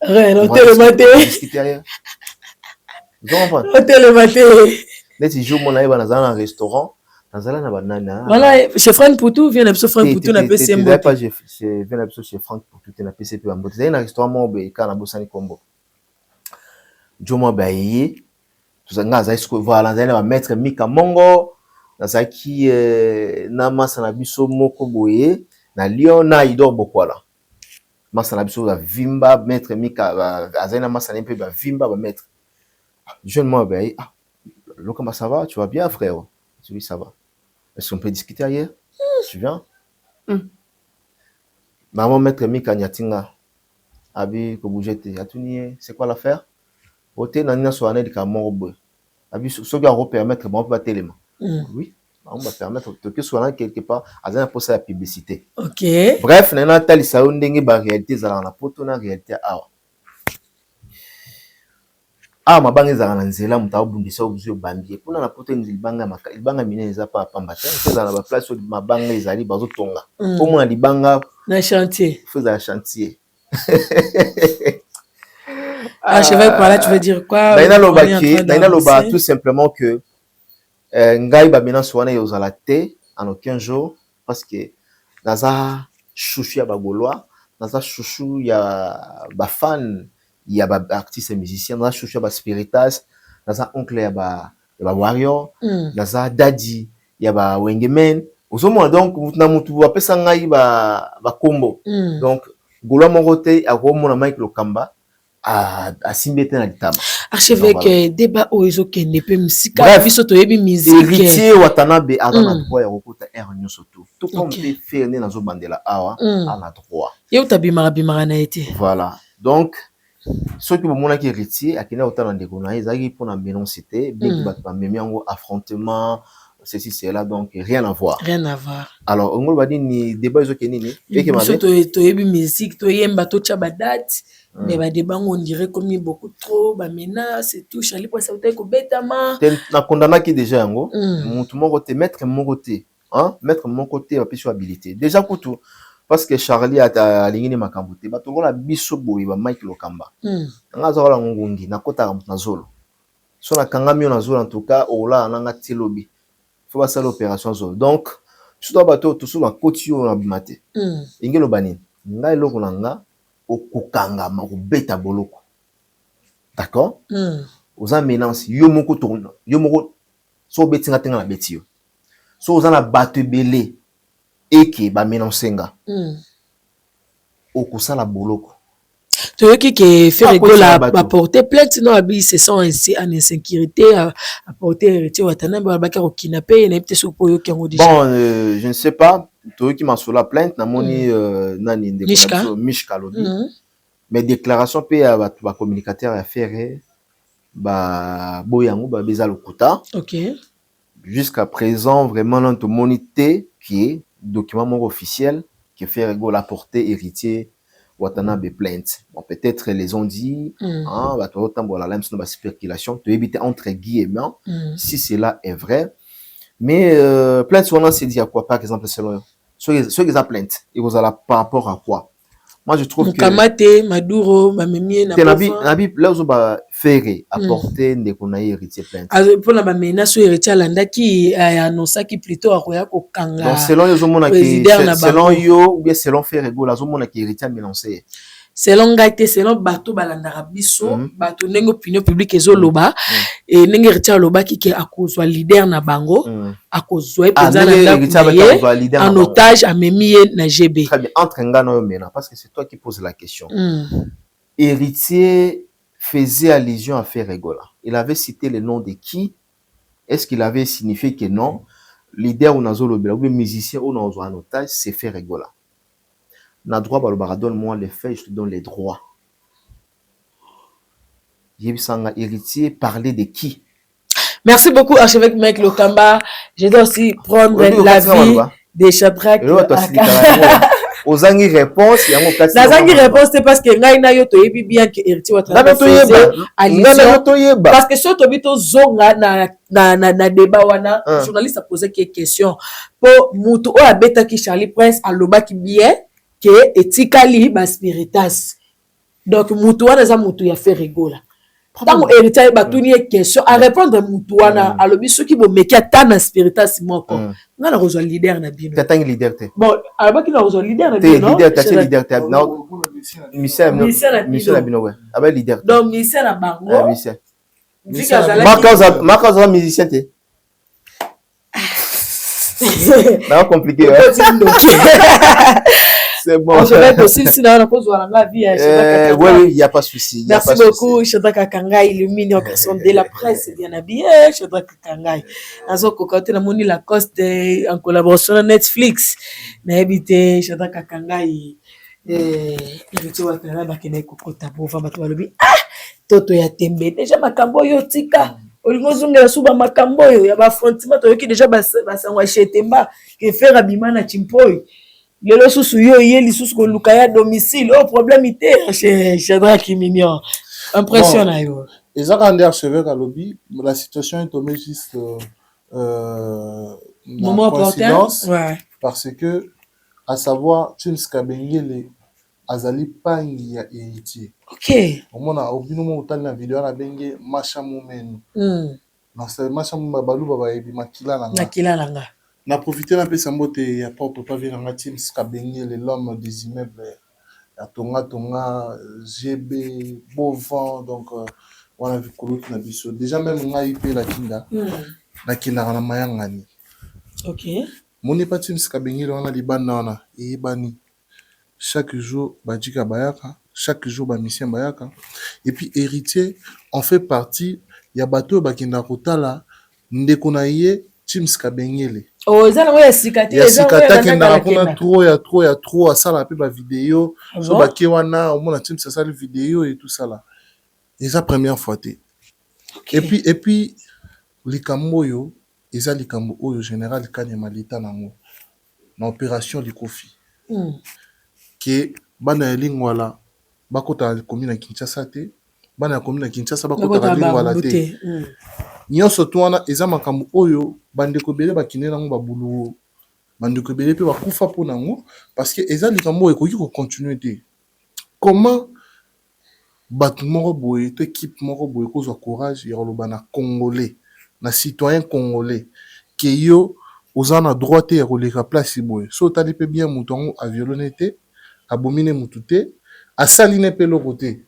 Rien, hôtel maté. Hôtel maté. Net si jour mon aïe na un restaurant. Voilà, chez Franck Poutou, vient l'abso Franck Poutou na PCM. Pas je viens l'abso chez Franck Poutou na PCP en botte. C'est un restaurant mo be kana bosani kombo. Jomo baye. Tout ça nga zaisco voilà, za na maître Mika Mongo, na zaki na masa na biso moko boye, na Lyon na idor bokwala. Masa na biso ba vimba maître Mika azana masa na peu ba vimba ba maître. Jeune moi baye. Ah, le comment ça va? Tu vas bien frère? Oui, ça va. Est-ce qu'on peut discuter ailleurs? Tu viens? Maman, maître Mika Nyatinga, Abi, Kobujete, Atunier, c'est quoi l'affaire? Ote, Nana Soane de Kamorbe. Abi, ce qui va permettre, on peut pas téléma. Oui, on va permettre que soit quelque part, à un poste la publicité. OK. Bref, Nana Tali Saoundenge, la réalité, ça la poto, la réalité, ma bange za na nzela muta obundisa obuzo bambie pona na poto libanga mine eza pa pamba te feza na ba place ma bange ezali bazo tonga po mona libanga na chantier feza chantier je vais par là tu veux dire quoi? Daina loba tout simplement que ngai ba menace wana yozala te en aucun jour parce que naza chouchou ya ba Gaulois naza chouchou ya ba fan il y a des artistes et musiciens, dans la chouchou, il y a des spiritas, dans un oncle, il y a des warriors, dans un daddy, il y a des wengemen, Ozomona donc na mutu apesa ngai ba kombo. Donc Gaulois Morote a komona Mike Lokamba a simbete na litama. Archevêque débat oizo kende pe musika biso to yebi musique. Héritier Watanabe a na droit ya kokota air nyoso tout. Tout comme te faire na zo bandela awa a na droit. Yo tabimara bimara na été. Voilà. Donc ceux qui vont qui héritier a kina autant ndeko na ezaki pour na ménoncité, bien que ba memi yango affrontement ceci c'est là donc rien à voir. Rien à voir. Alors on va dire ni débat zo kenini et que ma to yebi musique to yemba to chaba date mais ba débat on dirait comme beaucoup trop ba menace et tout Charlie pour ça ko betama na condamna qui déjà yango mutu moko te mettre mon côté mettre mon côté ba sur habilité déjà pour tout parce que Charlie a lingini makambo te ba to la biso boyi ba Mike Lokamba nga za la ngungi na kota na zolo so na kanga mio na zolo en tout cas ola nanga tilobi faut pas ça l'opération zolo donc surtout bato tout sur la côte yo na bimate ingelo banini ngai loko nanga okukanga makubeta boloko d'accord oza menace yo moko tourna yo moko so betinga tenga na beti yo so oza na bato belé eke ba menancenga okusala boloko to yoki ke faire rigolo à porter plainte non abi se sont ainsi en insécurité à porter héritier Watanabe ba ka kidnapper na peut so po yoki ngo déjà bon je ne sais pas to yoki ma sur la plainte na moni nani ndeko Mishka lobby mais déclaration pe ba communicateur à faire ba boyango ba beza lokuta. OK. Jusqu'à présent vraiment non to monité qui est document officiel qui fait rigolo la portée héritier Watanabe plainte. Bon, peut-être les ont dit, bah, tu as la même spéculation, tu évites entre guillemets, si cela est vrai. Mais plainte, souvent, c'est dit à quoi, par exemple, selon ceux qui ont plainte, et vous allez par rapport à quoi? Moi, je trouve que. Kamate, Maduro, Mamemie, Nabi, là, vous avez fait apporter des connaissances héritiers plainte. Pour la menace héritier Landa qui a annoncé qui plutôt à Roya Kokanga. Donc, selon yo, ou bien selon Ferrego, la zone qui héritier menacé. Selon Gaïté, selon Bato Balandara Bisso, Bato Nengo opinion publique et Zoloba, et Nengo héritier Loba qui est à cause de leader na bango, à cause de en otage à Memie na GB. Très bien, entre Ngano et Mena, parce que c'est toi qui poses la question. Héritier faisait allusion à Ferregola. Il avait cité le nom de qui? Est-ce qu'il avait signifié que non? Leader ou Nazo Lobela, ou musicien ou Nazo en otage, c'est Ferregola. Na droit, donne-moi les faits, je te donne les droits. Yébisanga héritier, parler de qui? Merci beaucoup, archevêque Mike Lokamba. Je dois aussi prendre l'avis des Shadrach. Ozangi réponse, il y a mon place. Nazangi réponse, c'est parce que Ngaina yo to yebi bien que héritier Watanabe faisait allusion. Parce que si tu bito zonga na débat wana, journaliste a posé quelques questions. Pour mutu o abeta ki Charlie Prince aloba ki bien que etikali ba spiritas. Donc mutu wana za mutu ya fait rigola. Tant héritier batuni question à répondre mutu wana alobi soki bo meki ata na spiritas moko. Nga na rejoindre leader na bino. T'as une leader te. Bon, alors qui na rejoindre leader na bino. Leader, t'as leader te. Non. Michel na bino ouais. Aba leader. Donc Michel na bango. Michel. Marc Ozala musicien te. C'est compliqué. C'est bon. Je vais aussi si on a posé la vie. Oui, il n'y a pas de souci. Merci beaucoup, Shadrach Kangai, illumine l'occasion de la presse, bien habillé, Shadrach Kangai. Nazo kokote na moni Lacoste en collaboration avec Netflix. Na habité Shadrach Kangai héritier wa Watanabe bakene kokota bo fa bato balobi toto ya tembe déjà makambo yo tika olingo zungela suba makambo yo ya ba frontima to yoki déjà basangwa chetemba ke faire abima na chimpoi lelo susu yo yeli susu ko lukaya domicile au problème ité chez Shadrach mignon impressionnant yo ezaka nde archevêque alobi la situation est tombée juste moment coïncidence ouais. Parce que à savoir James Kabengele azali pangi ya héritier. OK. Omona obino mo utali na video na benge Masha Mumenu. Na sa Masha Mumba balu baba ebi makila nanga. Makila nanga. Na profiter na pesa mbote ya propre pas venir na James Kabengele l'homme des immeubles ya tonga GB Beauvant donc on a vu koloti na biso. Déjà même ngai pe la kinda. Na kinda na mayangani. OK. Mon Tim Skabengele wana libanda wana eyebani. Chaque jour Badjika Bayaka, chaque jour Bamisien Bayaka. Et puis héritier, on fait partie ya bato bakina kotala ndeko na ye Tim Skabengele. Oh, ça là sikati. Ya sikata kenda kuna trop asala pe ba vidéo, so ba kewana au mona Tim ça le vidéo et tout ça là. Et ça première fois té. Okay. Et puis likambo yo, eza likambo oyo général Kanyama lita nango. Na opération Likofi. Que bana lingwala bakota commune Kinshasa te bana commune Kinshasa bakota lingwala te nyonso to wana eza makambo oyo bandeko bele bakinela ngo babulu bandeko bele pe bakufa po nango parce que eza likambo ekoki ko continuer te comment batu moko boye to équipe moko boye kozwa courage ya loba na congolais na citoyen congolais que yo ozana droit ya koleka place boye so tali pe bien mutongo a violonné te abomine mutute asaline pe le côté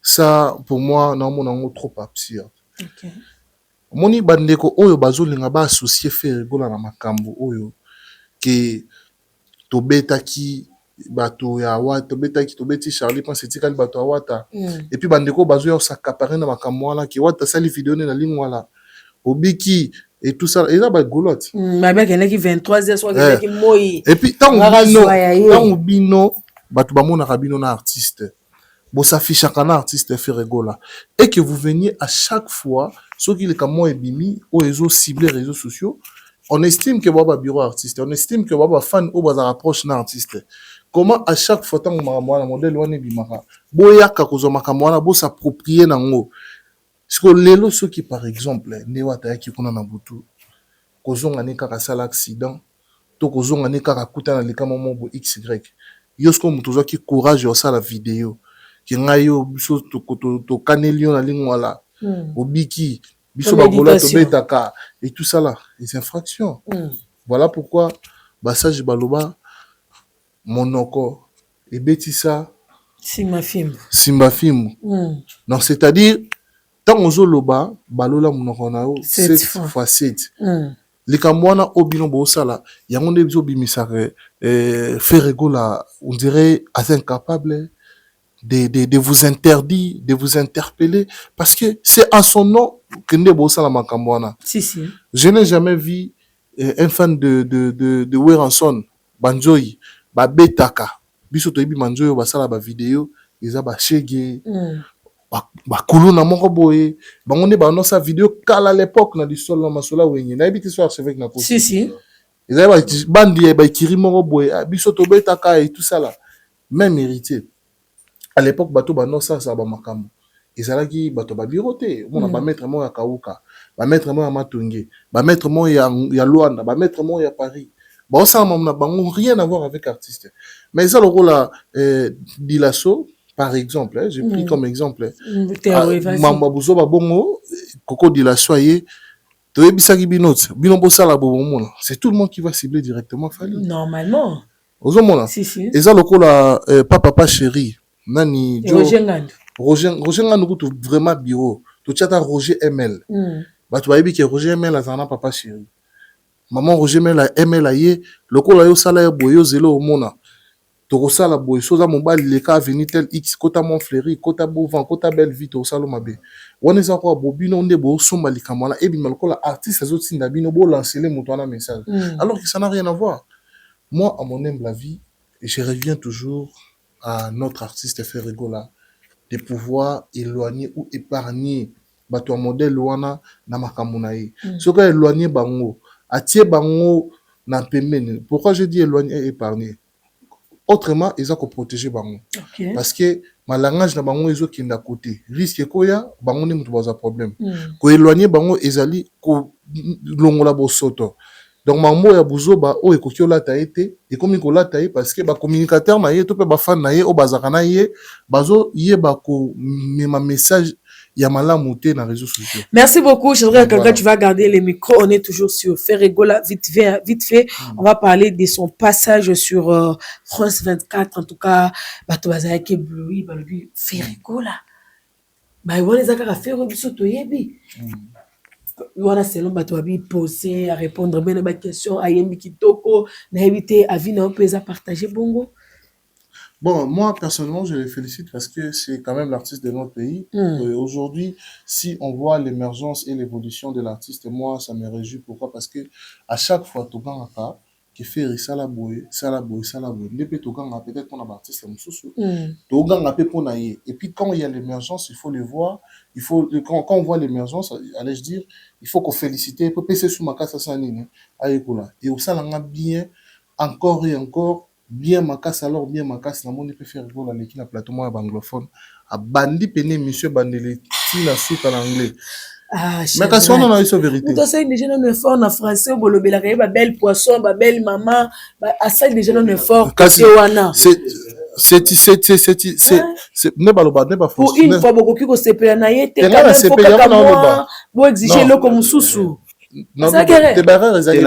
ça pour moi non mon trop absurde. OK. Moni bandeko oyo bazolinga ba associer Ferregola na makambo oyo que tobetaki bato ya wata tobeti Charlie pense tikali bato ya wata et puis bandeko bazo s'accaparer na makambo wana que wata sali vidéo na ligne wala obiki et tout ça et là ba golote mabek enaki 23h soit enaki moi et puis tant bino bato bamona rabino na artiste bo s'affiche kana artiste Ferregola et que vous veniez à chaque fois ce qui est comme ebimi au réseaux ciblés réseaux sociaux on estime que baba bureau artiste on estime que baba fan au bas rapproche na artiste comment à chaque fois tant makamwana modèle wana bimaka boyaka kozo makamwana bo s'approprier nango. Parce que lelo ceux qui par exemple ne wata ki kuna na butu kozonga ne kaka sala accident to kozonga ne kaka kutana likama mobo xy yosko mutozo ki courage yo sala vidéo ki ngayo biso to kanelio na lingwala obiki biso bagola to betaka et tout ça là les infractions. Voilà pourquoi basage baloba monoko et betisa Simba film non c'est-à-dire tant ozo loba balola monoko na 7x7 likambo wana obino bosala yango nde biso bimisaka Ferregola on dirait assez incapable de vous interdire de vous interpeller parce que c'est à son nom que nde bosala makambo wana. Si. Je n'ai jamais vu un fan de Weranson Banjoy ba betaka biso to ibi Banjoy basala ba vidéo eza ba shege bakulu na moko boye bango ne bano sa vidéo kala à l'époque na disol na masola wenye na ebiti so archevêque na poste si eza ba bandi ba kiri moko boye biso to betaka et tout ça là même héritier à l'époque bato bano sa ba makambo ezalaki bato ba biroté mona ba maître mo ya Kauka ba maître mo ya Matonge ba maître mo ya Luanda ba maître mo ya Paris ba ça na bango rien à voir avec artiste mais ça le rôle Dilasso par exemple, j'ai pris comme exemple Mamba Buzoba Bongo, Coco Dilasso ye, Toebisaki Binot, Binombo Sala Bobomona. C'est tout le monde qui va cibler directement Fali. Normalement. Ozomona. Si. Et ça le la papa chéri, Nani Roger Ngandou. Roger Ngandou tout vraiment bureau. Tout chata Roger ML. Bah tu vas que Roger ML a papa chéri. Maman Roger ML a ye, le yo sala boyo zelo omona. Torosala boy soza mobali leka venir tel x kota Montfleury kota Bovan kota Belleville torosala mabe wana eza kwa bobino nde bo somba likamala et bima lokola artiste azotinda bino bo lancer le moto na message alors que ça n'a rien à voir. Moi à mon humble avis je reviens toujours à notre artiste Ferregola de pouvoir éloigner ou épargner bato modèle wana na makambo na ye soka éloigner bango atie bango na pembeni. Pourquoi je dis éloigner et épargner? Autrement, ils ont protéger bango. Okay. Parce que ma langage na bango ils ont qui n'a côté risque koya bango ne mutu baza problème. Ko éloigner bango ezali ko longola bosoto. Donc mambo ya buzoba o ekoki la taete et comme ko la tae parce que ba communicateur na ye to pe ba fan na ye o bazaka na ye bazo ye ba ko ma message Yamala monté dans les réseaux sociaux. Merci beaucoup. Je voudrais que quand tu vas garder les micros, on est toujours sur Ferregola. Vite fait, on va parler de son passage sur France 24. En tout cas, Batobaza qui bleu, Ferregola. Bah, on les a qu'à faire au biso toyebi. wana selon bato abi poser à répondre bien à ma question ayembi kitoko na éviter avis na pesa partager bongo. Bon, moi, personnellement, je les félicite parce que c'est quand même l'artiste de notre pays. Aujourd'hui, si on voit l'émergence et l'évolution de l'artiste, moi, ça me réjouit. Pourquoi? Parce que à chaque fois, Toganga, qui fait Salaboué, l'épée Toganga, peut-être qu'on a artiste comme Soussou. Toganga, et puis, quand il y a l'émergence, il faut le voir. Quand on voit l'émergence, allais-je dire, il faut qu'on félicite. Il faut passer sous ma casse à Sanine. Et au salanga bien, encore et encore, bien ma casse alors bien ma casse na moni peut faire rigolo avec la plateau moi anglophone a bandi pené monsieur bandeli tina suite en anglais mais quand on a eu sa vérité tout ça déjà non effort en français au bolobela ba belle poisson ba belle maman à ça déjà non effort c'est wana c'est ne pas pour une fois beaucoup qui se pela na yete quand même faut que moi bo exiger le comme sousou non te barrer ezaki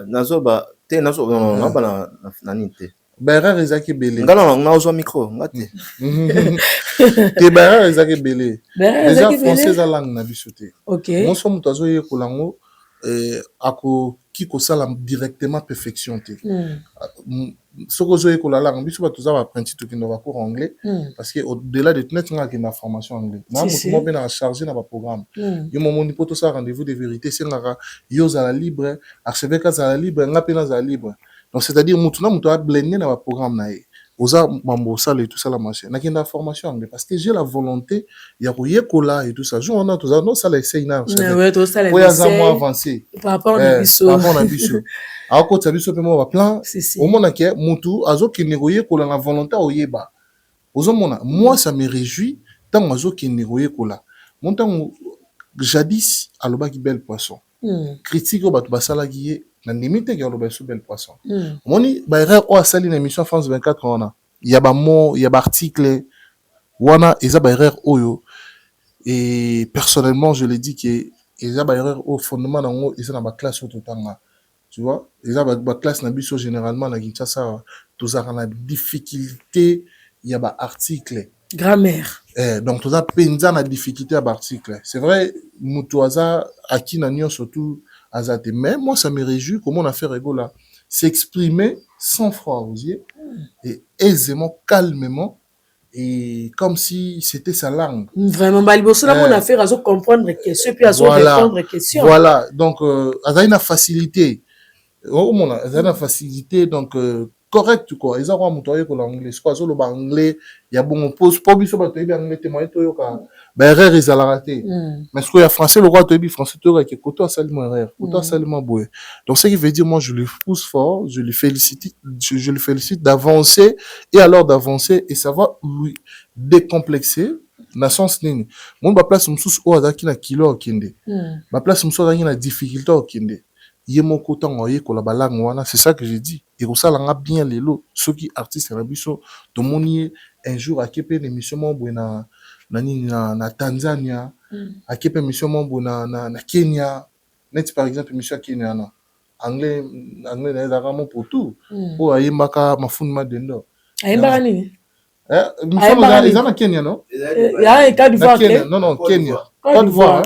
nazoba non pas na nité Barrer ezaki belé. Ngana na ozo micro, ngate. Te barrer ezaki belé. Déjà français za langue na bisoté. OK. Mon so muto azo ye kolango ako ki ko sala directement perfection te. Soko zo ye kolala biso ba toza ba apprenti to kindo ba cours anglais parce que au-delà de net nga ki na formation anglais. Na muto mo bena charger na ba programme. Yo mo moni poto sa rendez-vous de vérité c'est ngaka yo za la libre, archevêque za la libre, nga pena za libre. Donc, c'est-à-dire, mutu a blendé dans le programme naïe. Oza mambo sale et tout ça la machine. N'a qu'une formation anglais parce que j'ai la volonté, il y a rien cola et tout ça. Je on a tout ça, non ça l'essaye na. Ouais, tout ça l'essaye. Pour moi avancer. Par rapport à biso. Par rapport à biso. Alors quand ça biso pe moi va plan. Au moment que mutu azo ki négoyer cola la volonté oyeba. Ozo mona, moi ça me réjouit tant azo ki négoyer cola. Mon temps jadis aloba ki belle poisson. Critique au batu basala gié. Na limite qui a le sous bel poisson. Moni ba erreur o asali na émission France 24 on il y a ba mot, il y a ba article wana eza ba erreur oyo et personnellement je l'ai dit que eza ba erreur au fondement nango eza na ba classe tout tanga. Tu vois, eza ba classe na biso généralement na Kinshasa tozaka na difficulté il y a ba article grammaire. Donc toza penza na difficulté à ba article. C'est vrai mutuaza aki na nyo surtout Azate. Mais moi, ça me réjouit comment on a fait Regola s'exprimer sans froid aux yeux et aisément, calmement et comme si c'était sa langue. Vraiment, on a fait à comprendre les questions puis à répondre aux questions. Voilà, donc, a une facilité. A une facilité, donc, correct quoi. Ils ont montré que l'anglais, c'est quoi, sur le anglais, il y a bon pose pas biso ba toyebi anglais témoin to ka ba erreur ils a raté. Mais ce qu'il y a français le roi toyebi français to ka koto salement erreur, koto salement boé. Donc ce qui veut dire moi je lui pousse fort, je lui félicite d'avancer et alors d'avancer et ça va lui décomplexer na sens nini. Mon ba place msusu o azaki na kilo okinde. Ba place msusu azaki na difficulté okinde. Yemoko tango yekola balangue wana, c'est ça que j'ai dit. Et pour ça langa bien lelo ceux qui artistes na biso to moni un jour akepe l'émission mo na na Tanzania, akepe émission mo na Kenya, net par exemple émission Kenya na anglais na ezaka pour tout. Pour ayembaka mafundima dendo. Ayembaka nini? Ils ont Kenya non? Il y a un cas d'Ivoire. Non, Kenya. Côte d'Ivoire.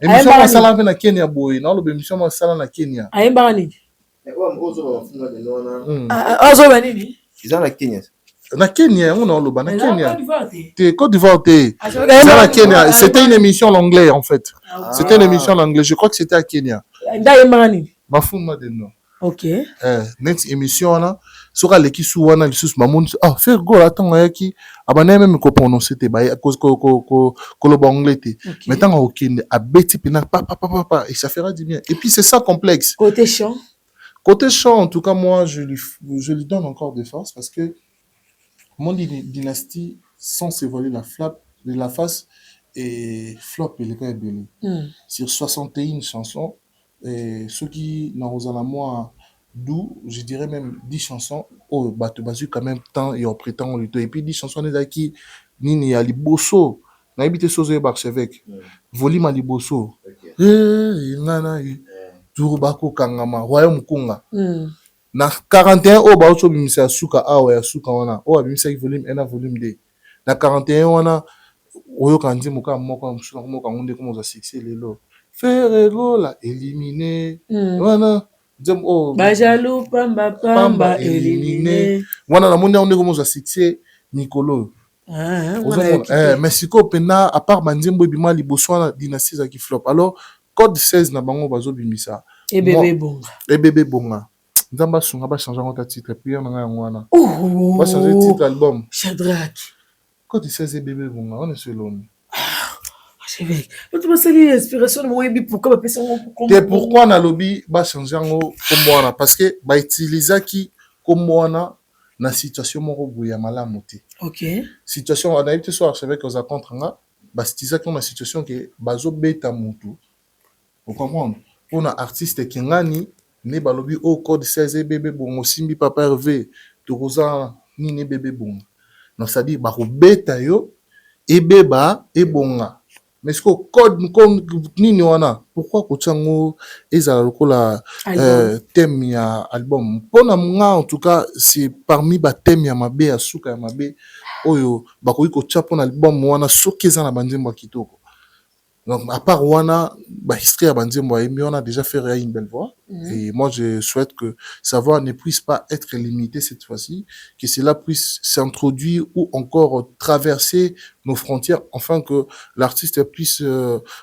Émission masala na Kenya boy, non le émission masala na Kenya. Ayembaka nini? Ozo banini? Ils ont la Kenya. Na Kenya, on a le ban na Kenya. Côte d'Ivoire. Na Kenya, c'était une émission en anglais en fait. C'était une émission en anglais, je crois que c'était à Kenya. Ayembaka nini? Mafundima dendo. OK. Net émission là, sera l'équipe sous wana le sous mamoun faire go attends yaki abana même ko prononcer te ba ko le anglais te. Maintenant OK a beti pina pa et ça fera du bien. Et puis c'est ça complexe. Côté chant. Côté chant en tout cas moi je lui donne encore de force parce que mon dynastie sans se voiler la face et flop il est quand même sur 61 chansons. Et ceux qui n'ont pas moi d'où je dirais même 10 chansons oh bah tu bases quand même temps et on prétend le et puis 10 chansons des qui nini ali bosso na habité sozo archevêque volume ali bosso ngana turbako kangama royaume kunga na 41 oh ba oso bimisa suka awa ya suka wana oh bimisa volume 1 volume 2 na 41 wana oyo kandi muka moko musuka moko ngunde comme za succès lelo Ferregola éliminé. Voilà. Oh, Bajalou pamba pamba éliminé. Voilà la monnaie on est comme ça succès Nicolo. Mais siko pena à part Manzembo bima liboso na dynastie za ki flop. Alors code 16 na bango bazo bimisa. Et bébé bonga. Et bébé bonga. Nzamba sunga ba changer notre titre puis on a ngwana. Oh. Ba changer titre album. Shadrach. Code 16 et bébé bonga on est sur l'homme. Archevêque. Tu m'as sali l'inspiration de moi et pourquoi ba pesa pourquoi na lobby ba changer ngo comme moi parce que ba utiliser qui comme moi na situation moko boya malamu te. OK. Situation on a été sur archevêque aux attentes nga ba stisa qu'on a situation que bazo beta mutu. Vous comprenez? Pour un artiste qui ngani ne ba lobby au code 16 bébé bongo simbi papa Hervé to rosa ni ne bébé bongo. Non ça dit ba ko beta yo e beba e bonga. Mais ce que code comme nini wana pourquoi ko tsango ezala lokola thème ya album pona nga en tout cas c'est parmi ba thème ya mabe ya suka ya mabe oyo ba ko tsa pona album wana soki eza na banzembo kitoko. Donc à part wana ba history ya banzembo emi on a déjà fait une belle voix et moi je souhaite que sa voix ne puisse pas être limitée cette fois-ci, que cela puisse s'introduire ou encore traverser nos frontières afin que l'artiste puisse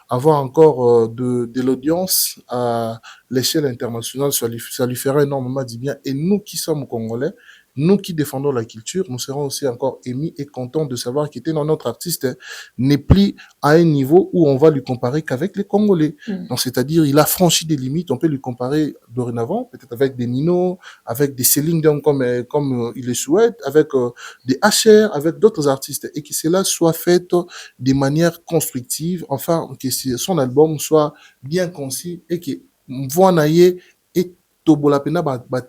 avoir encore de l'audience à l'échelle internationale. Ça lui fera énormément du bien et nous qui sommes congolais, nous qui défendons la culture, nous serons aussi encore émis et contents de savoir que notre artiste n'est plus à un niveau où on va lui comparer qu'avec les Congolais. Donc, c'est-à-dire, il a franchi des limites. On peut lui comparer dorénavant, peut-être avec des Nino, avec des Céline Dion comme il le souhaite, avec des HR, avec d'autres artistes, et que cela soit fait de manière constructive, enfin, que son album soit bien concis et que Mvoanaye et Tobolapena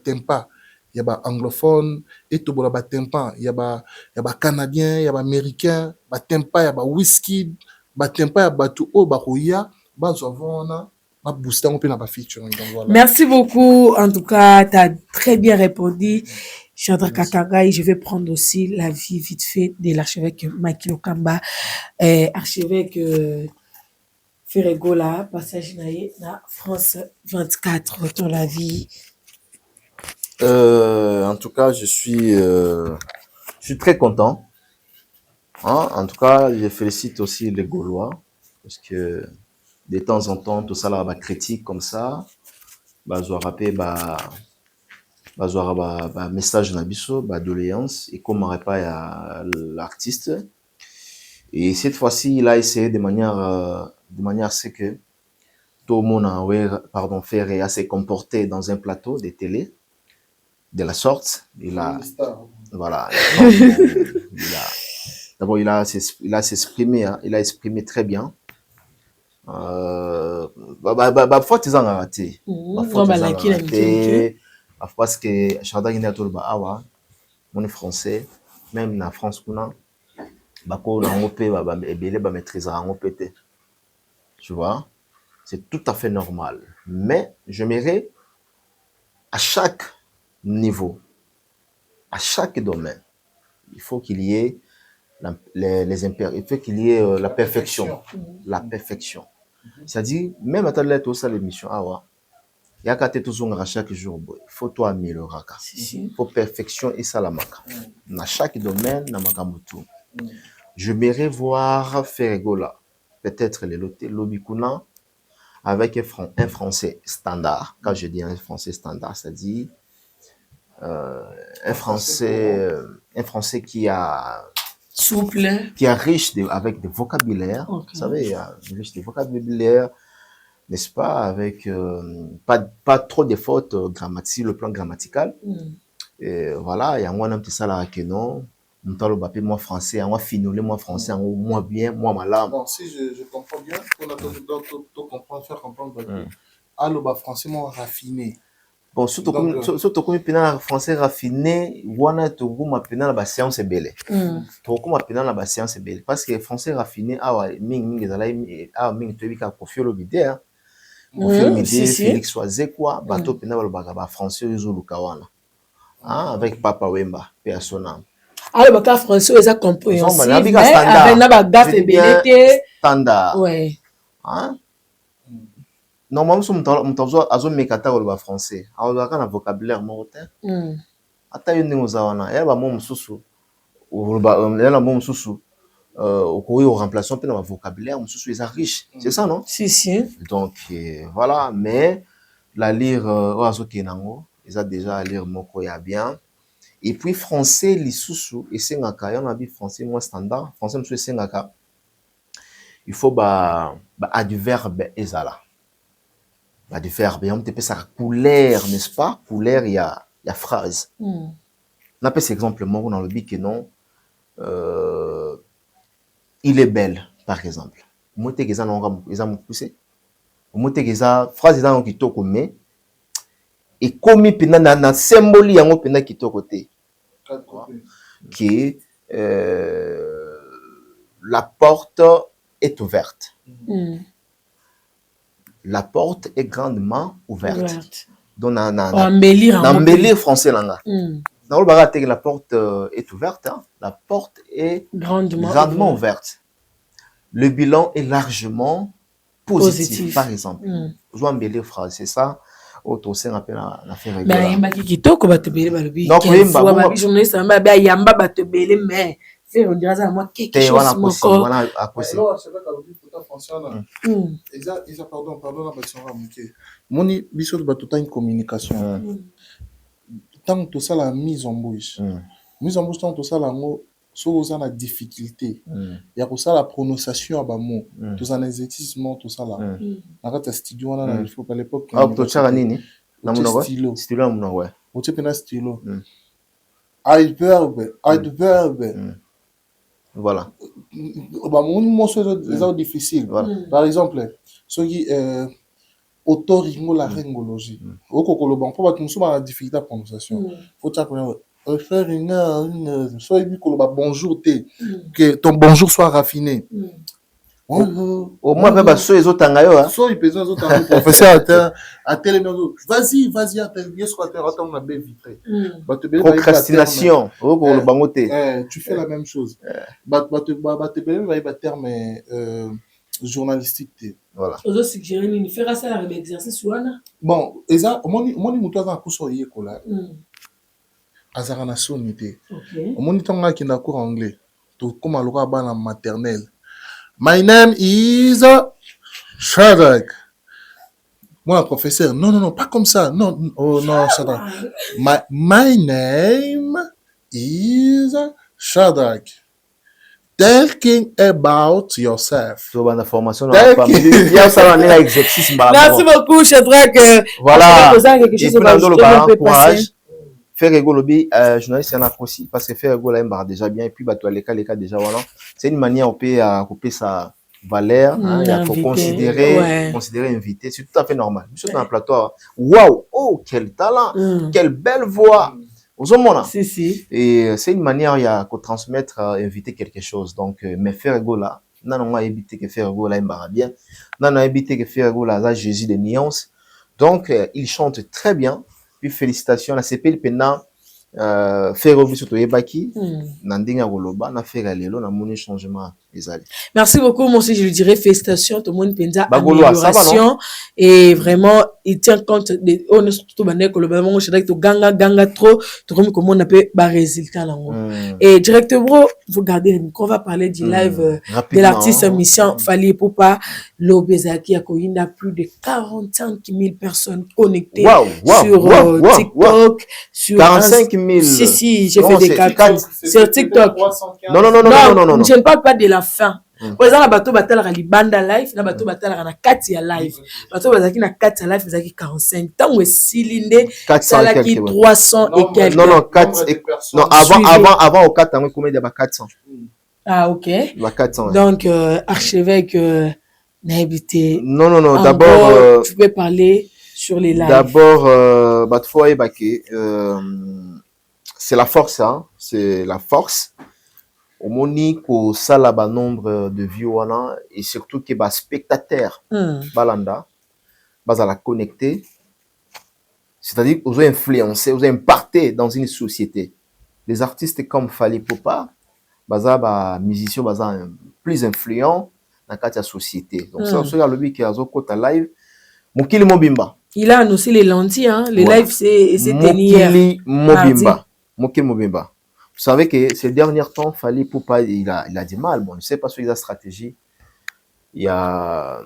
tempa. Il y a anglophone et tout le tempa, il y a canadien, il y a américain, tempa, il y a whisky, tempa, il y a tout au barouya, Merci beaucoup. En tout cas, tu as très bien répondu. Chandra Kakagai, je vais prendre aussi l'avis vite fait de l'archevêque Mike Lokamba, archevêque Ferregola, passage na France 24, ton avis. En tout cas, je suis très content. Hein? En tout cas, je félicite aussi les Gaulois parce que de temps en temps, tout ça là, bah, critique comme ça, bah, je rappelle, bah, message nabiso, bah, doléance et comme pas à l'artiste. Et cette fois-ci, il a essayé de manière à ce que tout le monde faire et à se comporter dans un plateau de télé. De la sorte, il a s'exprimé, hein, il a exprimé très bien. Fois ils ont raté. Parce que Chanda Guinea Tolba Awa, mon français, même na France kuna, bako na ngopé ebele ba maîtriser en ngopé. Tu vois, c'est tout à fait normal. Mais je m'aimerais à chaque niveau, à chaque domaine, il faut qu'il y ait il faut qu'il y ait la perfection. La perfection. C'est-à-dire, même à travers tout ça, l'émission, il y a qu'à toujours à chaque jour, il faut toi améliorer. Il faut perfection et ça la maka. Dans chaque domaine, dans makamutu. Je m'aimerais voir Ferregola, peut-être les Lobikuna, avec un français standard. Quand je dis un français standard, c'est-à-dire un français qui a souple, qui est riche avec des vocabulaires, vous savez, riche de vocabulaire, n'est-ce pas, avec pas trop de fautes grammatiques, le plan grammatical. Et voilà, il y a un petit salaire que non, moi français, moi finolé, moi français, moi bien, moi malade. Bon, si je comprends bien, on a tout faire comprendre. Alors, français, moi raffiné. Bon, surtout comme le français raffiné, wana to guma pena la séance est belle. To guma pena la séance est belle parce que français raffiné ming to bika confier le bidé Félix Oazé quoi bato pena ba français zulu kawana. Avec Papa Wemba personnel. Alors baka français eza compréhensible mais avec na ba gaffe belete standard. Ouais. normalement so muto azo mekata ko ba français alors kana vocabulaire mo te ata yo ndingo za wana ya ba mo mususu ya mo mususu au remplaçant pe na vocabulaire mususu est riche, c'est ça non? Si. Donc voilà, mais la lire oazo kenango ils a déjà à lire moko ya bien. Et puis français lisusu esengaka ya na bi français moins standard français mususu esengaka il faut ba adverbe ezala. Adverbe on te peut sa couleur, n'est-ce pas? Couleur il y a phrase. On appelle cet exemple moko dans le but que non il est belle par exemple. Moi te keza non eza mo pousser. Moi te keza phrase eza no kitoko mais et komi pena na symbole yango pena kitoko te. Qui la porte est ouverte. La porte est grandement ouverte. Donc embellir français là. La porte est ouverte. Hein? La porte est grandement ouverte. Le bilan est largement positif. Par exemple. Je dois embellir français, c'est ça. Auto c'est rappel la faire régler. Ben yamba kitoko batebele balobi. Donc oui, ba journaliste amba ba yamba batebele mais faire on dirait ça moi quelque chose moko. Voilà à quoi c'est. Alors c'est vrai que le photo français là. Ils pardon la bâtiment ramouké. Moni biso de batota une communication. Tant que ça la mise en bouche. Mise en bouche tant que ça la mot so ça la difficulté. Il y a que ça la prononciation à bas mot. Tout un exercice tout ça là. Arrête studio là il faut à l'époque. Ah to chara nini? Na muno stylo. Stylo na muno ouais. O te pena stylo. Adverbe. Voilà. Bah mon mot c'est difficile. Par exemple, ce qui autoringo la ringologie. Au kokolo ban faut battre muso la difficulté à prononciation. Faut ça faire une soit dit que bonjour que ton bonjour soit raffiné. Au moins même so les autres tangayo so il peut les autres professeur à télé vas-y appelle bien soit attends on a bien vitré. Procrastination pour le bangoté. Tu fais la même chose. Te bien va terme journalistique. Voilà. Ozo suggérer ni faire ça avec exercice wana. Bon, eza moni muto za kuso yekola. Azara na sonité. OK. Moni tonga ki na cours anglais. To comme aloka bana maternelle. My name is Shadrach. Moi, professeur, non, pas comme ça. Non, Shadrach. My name is Shadrach. Talking about yourself. Merci beaucoup, Shadrach. Voilà. Courage. Faire rigolobi journaliste en a aussi parce que faire rigolo là déjà bien et puis bato les cas déjà voilà c'est une manière on peut couper sa valeur il faut considérer invité c'est tout à fait normal sur un plateau waouh oh quel talent quelle belle voix aux hommes si et c'est une manière il y a qu'on transmettre inviter quelque chose donc mais faire rigolo là non on va éviter que faire rigolo là bien non on éviter que faire rigolo là Jésus de nuances donc il chante très bien. Puis félicitations la CP pena faire revu surtout ebaki nandinga goloba na faire lelo na moni changement ezali. Merci beaucoup moi aussi je lui dirais félicitations tout le monde penza amélioration et vraiment il tient compte de on est surtout bané koloba mo je dirais que ganga trop tout comme comment on appelle ba résultat là et directement vous gardez le micro on va parler du live de l'artiste Mission Fally Ipupa Lobezaki a koyinda plus de 45 000 personnes connectées sur TikTok sur 45 000. Si, j'ai fait des calculs sur TikTok. Non. Je ne parle pas de la fin. Par exemple, la bateau battle à Libanda live, la bateau battle à Katia live. Bateau battle à Katia live, vous avez 45. Tant que cylindé, ça là qui 300 et quelques. Non, 4 et non, avant au 4 ans, combien de 400. Ah, OK. 400. Donc archevêque n'habité. Non, d'abord tu peux parler sur les lives. D'abord c'est la force hein, c'est la force. Au moni ko sala ba nombre de vues wana et surtout que ba spectateurs balanda bazala connecté. C'est-à-dire aux influencer, aux impacter dans une société. Les artistes comme Fally Ipupa baza ba musiciens baza plus influents dans la société. Donc ça on se regarde le but qui a zo kota live Mokili Mobimba. Il a annoncé les lundis, hein. Les Voilà. lives, c'est Mokili Mobimba. Mokili Mobimba. Vous savez que ces derniers temps, Fally Ipupa, il a du mal. Bon, je ne sais pas sur la stratégie. Il y a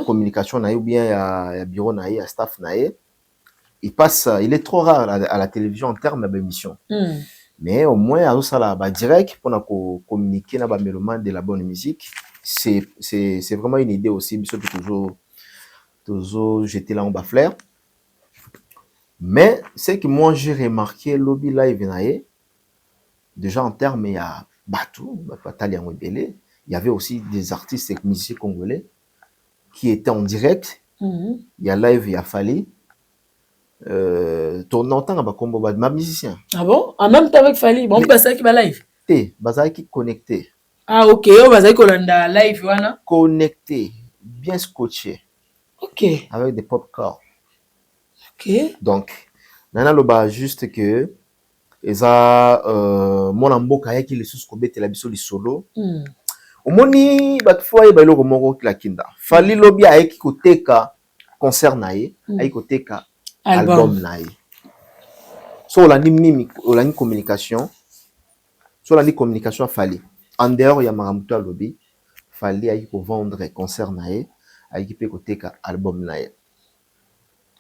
communication, ou bien il y a bureau, il y a staff. Il est trop rare à la télévision en termes d'émission. Mais au moins, à ça, direct, pour communiquer dans le mélomane de la bonne musique, c'est vraiment une idée aussi. Mais toujours jeter là en bas flair. Mais c'est que moi, j'ai remarqué lobby live, déjà en termes, il y a Batou, il y avait aussi des artistes et musiciens congolais qui étaient en direct. Il y a live, il y a Fally. Ton entend ma musicien. Ah bon? En même temps avec Fally, bon, ça qui va live. Qui connecté. Ah ok, on va dire qu'on a live, voilà. Connecté, bien scotché. Ok. Avec des popcorn. Ok. Donc, nana loba juste que eza mon amboka qui les sous kobete la biso li solo. Omoni batfoye ba loko moko la kinda. Fally lobi aeki koteka concert nae, aeki koteka album nae. So la ni communication. So la ni communication Fally. En dehors ya maramuto lobi, Fally aeki ko vendre concert nae, aeki pe koteka album nae.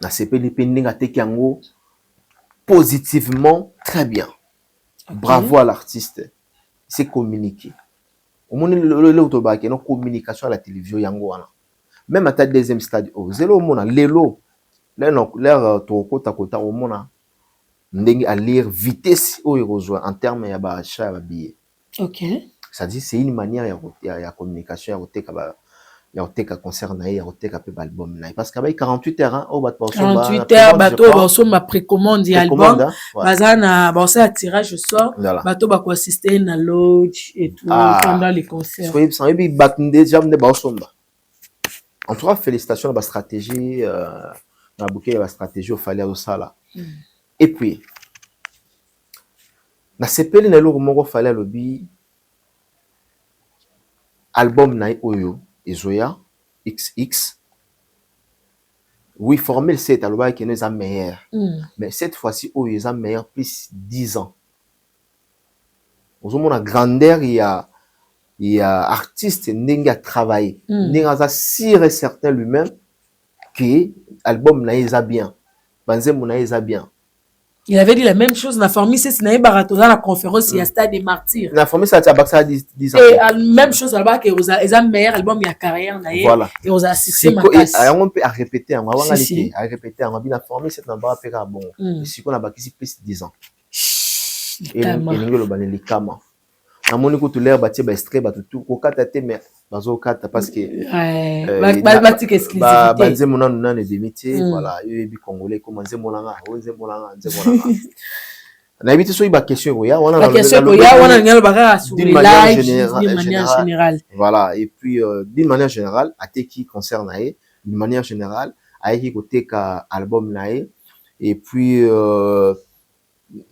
Na sepeli pendinga teki yango positivement très bien. Okay. Bravo à l'artiste. C'est communiqué. Au moins le communication à la télévision yango wana. Même à ta deuxième stade au zéro mona lelo l'air toko takota au mona ndenge à lire vitesse au rejoint en termes ya ba achat ba billet. OK. Ça dit c'est une manière ya communication ya oteka ba ya oteka concert na ya oteka pe album na parce que 48 heures au bat 48 heures bato ba ma précommande album bazana ba ça tirage au sort bato ba ko assister na lodge et tout pendant les concerts. Oui, ça veut bat déjà ne ba somba. En tout cas félicitations à la stratégie na bouquet la stratégie au Fally au sala. Et puis na sepeli na lo moko Fally lobi album na oyo Ezoya XX. Oui, formel 7, alors qu'il est meilleur. Mais cette fois-ci, il est meilleur plus 10 ans. Au moins, la grandeur, il y a artiste qui a travaillé. Il a sûr et certain lui-même que l'album n'a bien. Banzem n'a bien. Il avait dit la même chose dans la formule, c'est qu'il dans la conférence, il y a Stade des Martyrs. La formule, ça a 10 ans. Et la même chose là-bas, que vous avez un meilleur album, il y a carrière, voilà. Et vous avez assisté on peut répéter, on va répéter, on va bien la formule, c'est un bar à bon. Si on a bâti plus de 10 ans. Et le kama. Na moni ko to l'air bâti ba extrait ba tout ko kata te mais bazo kata parce que bâti exclusivité ba nze mona nuna ne demitier voilà yebi congolais comment nze mona na ebiti so iba question ya wana la question ya wana ngalo baka sur les lives d'une manière générale voilà et puis d'une manière générale ateki concert nae d'une manière générale aiki koteka album nae et puis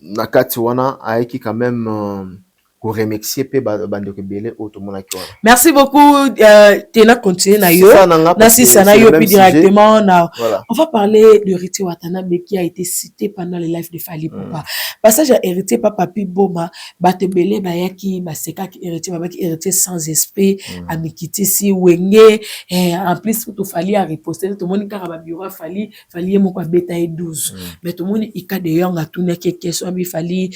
nakati wana aiki quand même merci beaucoup. Tena continuer na yo. Nasi sana yo puis directement na. On va parler de Héritier Watanabe qui a été cité pendant les lives de Fally Ipupa. Passage à Héritier Papa Pi Boma, Batebele Bayaki, Baseka qui Héritier Baba qui Héritier sans esprit, Amikiti si Wenge, en plus tout Fally a riposté tout le monde car bureau Fally mo kwa beta 12. Mais tout le monde ika de yanga tuna question bi Fally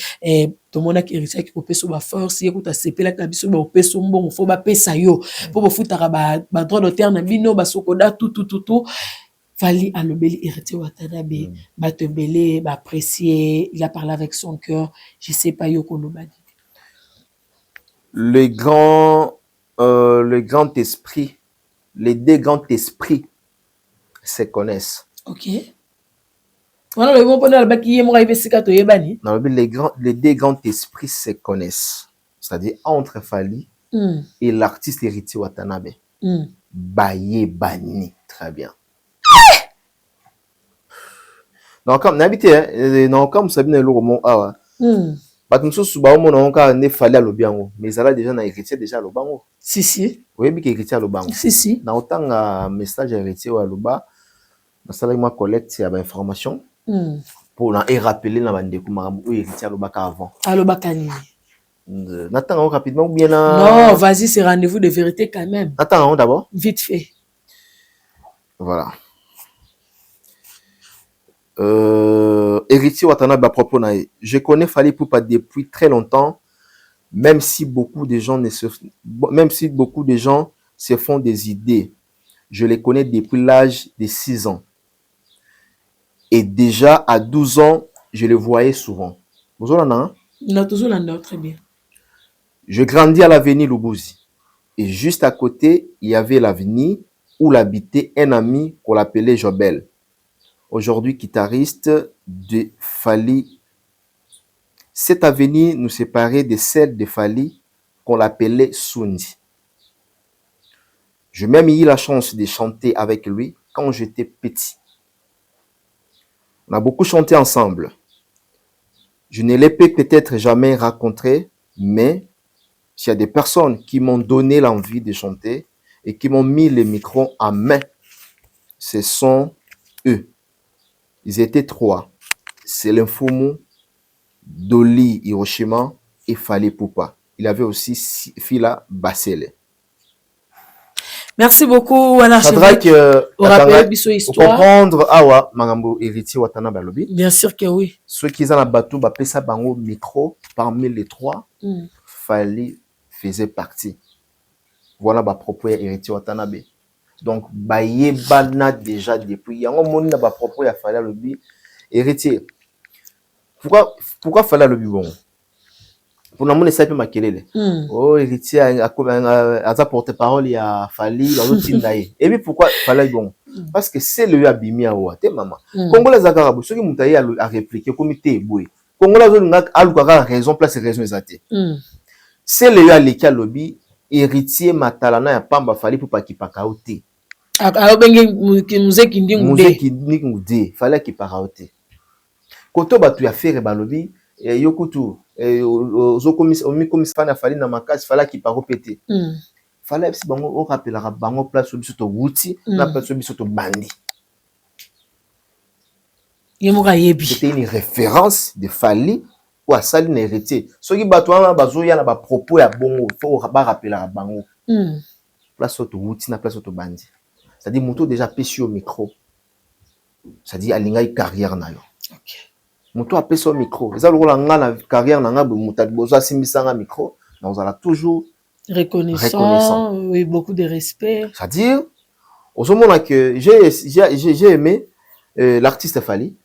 tout le monde qui Héritier qui popé sur ba force écoute à sepela kabiso ba opeso mbongo fo ba pesa yo po bo futaka ba droit d'auteur na bino ba sokoda tout Fally a le bel Héritier Watanabe batebele ba apprécier il a parlé avec son cœur je sais pas yo kolobadi le grand esprit les deux grands esprits se connaissent. OK. Voilà le bon pendant le qui est moi ibesika to yebani. Non, les deux grands esprits se connaissent. C'est-à-dire entre Fally et l'artiste Héritier Watanabe. Baye Bani, très bien. Donc comme n'habité non comme Sabine Loromon bato mosusu baomona ngo kaka nde fali alobi yango mais ezala déjà na héritier déjà aloba yango. Si oyebi ke héritier aloba yango. Si na otanga message ya héritier oyo aloba nasalaki mwa collecte ya bainformation pour na rappeler na bandeko makambo oyo héritier alobaka avant. Alobaka nini? Natanga rapidement ou bien na... Non, vas-y, c'est rendez-vous de vérité quand même. Attends d'abord. Vite fait. Voilà. Héritier Watanabe à propos na, je connais Fally Ipupa depuis très longtemps, même si beaucoup de gens se font des idées. Je les connais depuis l'âge de 6 ans. Et déjà à 12 ans, je le voyais souvent. Vous en avez? Non, toujours là, très bien. Je grandis à l'avenue Lubuzi. Et juste à côté, il y avait l'avenue où l'habitait un ami qu'on l'appelait Jobel. Aujourd'hui guitariste de Fally. Cette avenue nous séparait de celle de Fally qu'on l'appelait Sundi. J'ai même eu la chance de chanter avec lui quand j'étais petit. On a beaucoup chanté ensemble. Je ne l'ai peut-être jamais rencontré, mais s'il y a des personnes qui m'ont donné l'envie de chanter et qui m'ont mis le micro en main, ce sont eux. Ils étaient 3. C'est l'Infomu, Dolly Hiroshima et Fally Ipupa. Il avait aussi Fila Basele. Merci beaucoup, Anarchevêque. Au rappel, histoire. Comprendre, awa, Magambo, héritier Watanabe Lobi. Bien sûr que oui. Ceux qui ont la bateau, pesa bango micro, parmi les 3, Fally faisait partie. Voilà ma propre héritier Watanabe. Donc, Bayebana déjà depuis. Il y a un moment où ma propre Fally Lobi. Héritier. Pourquoi Fally Lobi bon? Pour nous, ça peut maquiller. Oh, héritier a porte-parole, il y a Fally, il y a l'autre Tindaye. Et puis pourquoi Fally bon? Parce que c'est le abimi à ouate, maman. Congolais Zakarabou, ceux qui m'ont taillé à répliquer, comité boué. Congolais a raison, place raison exacte. C'est le à lobby, héritier matalana ya pamba Fally Ipupa qui pakaote. Alors, musée qui dit ngoude, Fally qui pakaote. Koto batu ya faire balobi, yokutu. Omikomisa na Fally na makasi Fally qui paro pété. Fally si bango o rappelera bango place biso to wuti na place biso to bandi. C'était une référence de Fally ou à Sali na héritier. Soki bato wana bazoya na ba propos ya bongo faut ba rappelera bango. Place to wuti na place to bandi. C'est-à-dire moto déjà pêché au micro. C'est-à-dire alingai carrière na yo. OK. Moto a pêché au micro. Ça la carrière na moto bozo simbisanga micro, mais on a toujours reconnaissant, oui, beaucoup de respect. C'est-à-dire au moment que j'ai aimé l'artiste Fally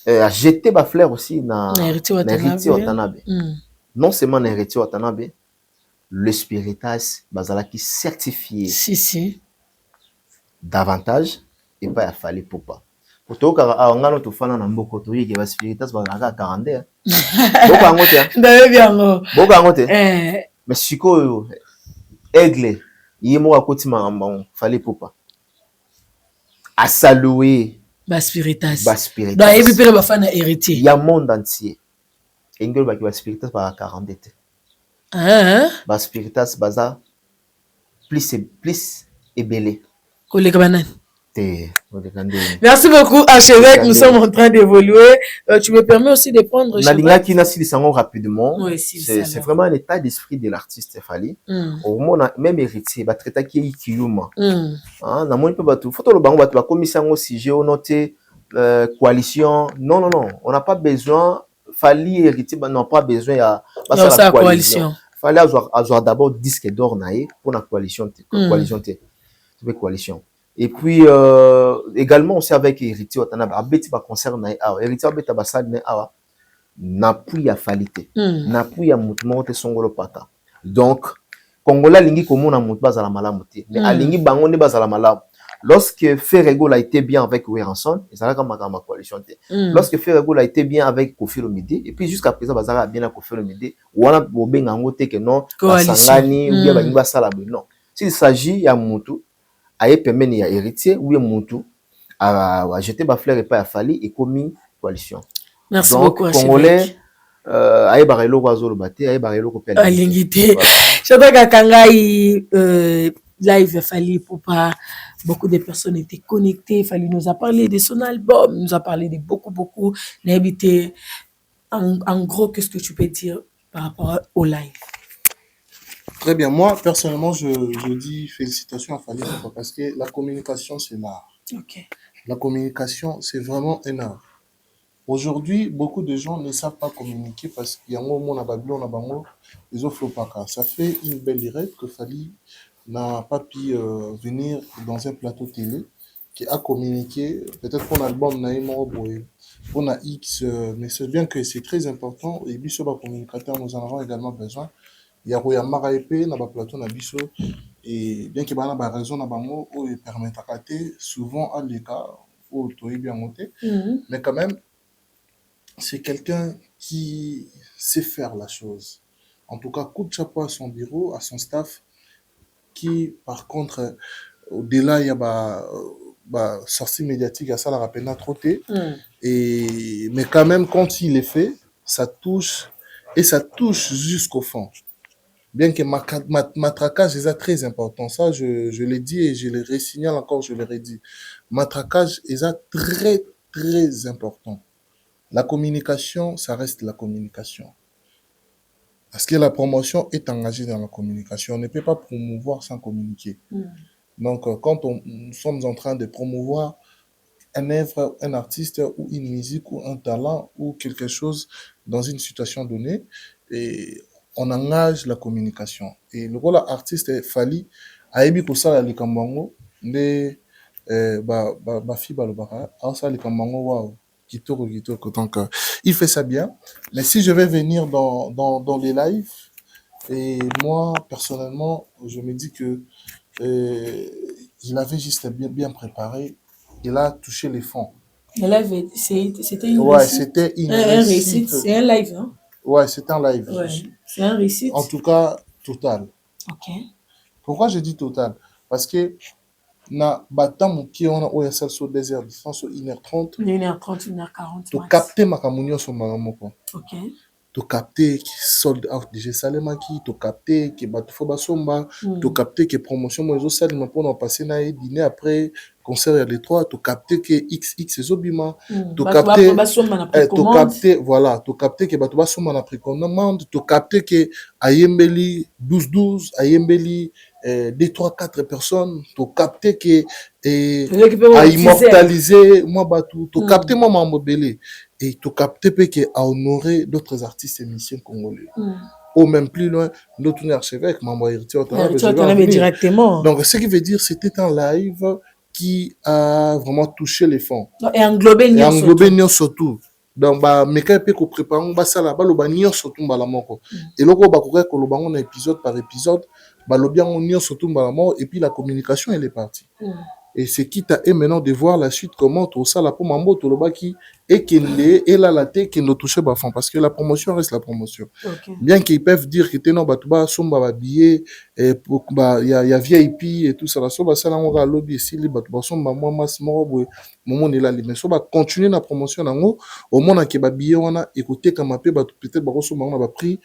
a jeté ma fleur aussi na héritier Watanabe. Non seulement na héritier Watanabe, le Spiritas bazala qui certifié davantage et pas à Fally Ipupa. Pour toi, quand tu fais un mboko, tu dis que les Spiritas vont à 40 ans. Mais si tu aigle, il y a un côté de Fally Ipupa. À saluer Spiritas. Il y a un monde entier. Et il y a des Spiritas à 40 ans. Spiritas baza plus ébélé. Merci beaucoup, archevêque. Nous sommes en train d'évoluer. Tu me permets aussi de prendre. Rapidement. Oui, c'est vraiment un état d'esprit de l'artiste Fally. Au moins, même héritier, va traiter qui est Kiyuma. Na mon peu bateau. Faut le bango bateau. Commission aussi, j'ai noté coalition. Non. On n'a pas besoin. Fally héritier, n'a pas besoin à la coalition. Fally avoir d'abord disque d'or naé pour la coalition. Coalition. Et puis également aussi avec héritier Watanabe abeti ba concert na awa héritier abeta ba salle na awa na pu ya falité na pu ya mutu mote songolo paka. Donc Congolais lingi komona mutu bazala malamu te mais alingi bango ne bazala malamu. Lorsque Ferrego a été bien avec Weranson, et ça là comme ma coalition te. Lorsque Ferrego a été bien avec Kofi Olomide et puis jusqu'à présent bazala bien avec Kofi Olomide wana bobenga ngote que non basangani ou bien ba ngba sala non. S'il s'agit ya mutu aye pemeni ya héritier ou ya mutu a jeté ba fleur et pas à Fally et commis coalition. Merci donc, beaucoup Congolais ayebaka eloko azoloba te, ayebaka eloko pe alingi te. Chantal Kakangai, live Fally Ipupa, beaucoup de personnes étaient connectées. Fally nous a parlé de son album, nous a parlé de beaucoup. En gros, qu'est-ce que tu peux dire par rapport au live? Très bien. Moi, personnellement, je dis félicitations à Fally Ipupa parce que la communication, c'est l'art. Ok. La communication, c'est vraiment un art. Aujourd'hui, beaucoup de gens ne savent pas communiquer parce qu'il y a un moment, on a Babylon, on a Bango, ils offrent pas. Ça fait une belle irette que Fally n'a pas pu venir dans un plateau télé qui a communiqué. Peut-être qu'on a album, on a X, mais c'est bien que c'est très important. Et Bisso, communicateur, nous en avons également besoin. Il y a Royamara épée, na plateau, na Bisso. Et bien qu'il y ait une raison, na bango, où il permet de souvent à l'écart, où il est bien monté. Mais quand même, c'est quelqu'un qui sait faire la chose. En tout cas, coup de chapeau à son bureau, à son staff, qui, par contre, au-delà, il y a sortie médiatique, à ça, la rappelle trop té. Mais quand même, quand il est fait, ça touche, et ça touche jusqu'au fond. Bien que matraquage est très important. Ça, je l'ai dit et je le resignale encore, je le redis. Matraquage est très, très important. La communication, ça reste la communication. Parce que la promotion est engagée dans la communication. On ne peut pas promouvoir sans communiquer. Donc, quand nous sommes en train de promouvoir un œuvre, un artiste ou une musique ou un talent ou quelque chose dans une situation donnée, et on engage la communication. Et le rôle artiste Fally ayebi ko sala likambango nde fille balobaka asa likambango wow kitoko. Donc il fait ça bien. Mais si je vais venir dans les lives, et moi personnellement je me dis que il avait juste bien préparé. Il a touché les fonds. Le live, c'était une réussite. C'était une réussite. C'est un live, hein? Ouais, c'est un live. Ouais, c'est un réussite. En tout cas, total. Ok. Pourquoi je dis total? Parce que na batam qui on a au salle sur 2 heures de distance, 1h30. 1h30, 1h40. To capter ma kamunyo sur ma moko. Ok. To capter qui sold out DJ Salemaki, to capter qui batufo basomba, to capter qui promotion moi zo salle ma pour passer na dîner après concert les trois, to capter que XX ezobima, to capter voilà, to capter que batu basomba na précommande, to capter que ayembeli 12 ayembeli 2 3 4 personnes, to capter que à immortaliser moi batu, to capter moi mambo belé. Et tout capter à honorer d'autres artistes et musiciens congolais. Ou même plus loin, notre archevêque, Mambo Héritier directement. Donc, ce qui veut dire, c'était un live qui a vraiment touché les fonds. Et englobé Nyon surtout. Donc, mais quand on prépare, on va ça là-bas, on Nyon surtout balamoko. Et là, on va courir que le bangon épisode par épisode, le bien on Nyon surtout balamoko, et puis la communication, elle est partie. Et c'est quitte à maintenant de voir la suite, comment tout ça, la pomme en mot, tout le bas qui est et là, la tête qui ne touche pas fond. Parce que la promotion reste la promotion. Okay. Bien qu'ils peuvent dire que t'es non, bah, somba, billet, il y a VIP et tout ça, la soba, ça, là, on va lobby ici, bah, somba, moi, masse, moi, moment est là, mais soba, continuer la promotion, au moins, qui va billet, on a écouté, comme un peu, peut-être, bah, somba, on a pris.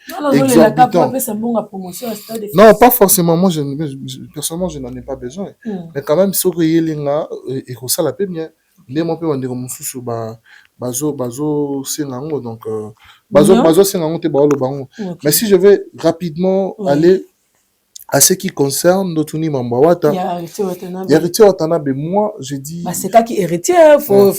Non, pas forcément. Moi, personnellement, je n'en ai pas besoin. Mais quand même, ce que linga et ça la paix bien les mon peu on dirait mususu bazo sengango donc bazo sengango te ba lo bango. Mais si je vais rapidement aller à ce qui concerne notre Nimambawata, il y a héritier Watanabe. Moi, je dis. C'est ça qui héritier, faut.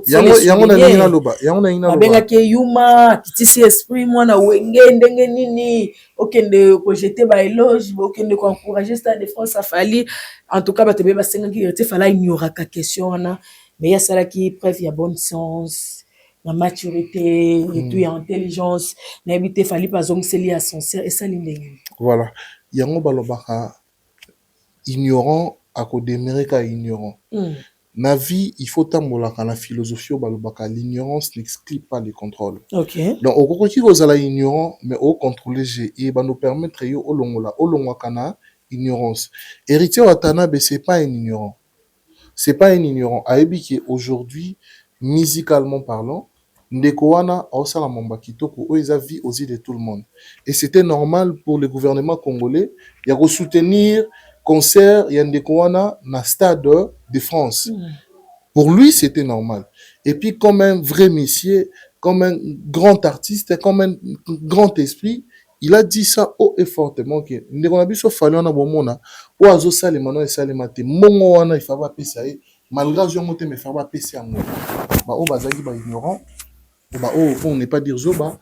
Il y a on a ina loba, il y a on a ina loba. Benga ke yuma, kitisi esprit moi na wenge ndenge nini, okende ko jeter ba éloge, okende ko encourager Stade de France à Fally. En tout cas, ba tebe ba senga ki héritier fala il n'y aura qu'à question na, mais il y a ça là qui preuve il y a bon sens. La maturité, et tout, il y a intelligence, n'habiter Fally par exemple c'est lié à son et ça l'indéniable. Voilà. Yango balobaka ignorant à côté d'Amérique ignorant. Na vie, il faut tambola la philosophie balobaka l'ignorance n'exclut pas le contrôle. OK. Donc au côté vous allez ignorant mais au contrôler et va nous permettre yo olongola kana ignorance. Héritier Watanabe c'est pas un ignorant. C'est pas un ignorant. Aebi qui aujourd'hui musicalement parlant ndeko wana aosala mamba kitoko oyo eza vie aux yeux de tout le monde. Et c'était normal pour le gouvernement congolais ya soutenir concert ya ndeko wana na stade de France. Pour lui, c'était normal. Et puis, comme un vrai monsieur, comme un grand artiste, comme un grand esprit, il a dit ça haut et fortement que ndeko na biso fali wana bomona o azo salema no esalema te mongo wana il faut pas pesa malgré zo moté mais faut pas pesa yango ba o bazaki ba ignorant ba o on n'est pas dire zoba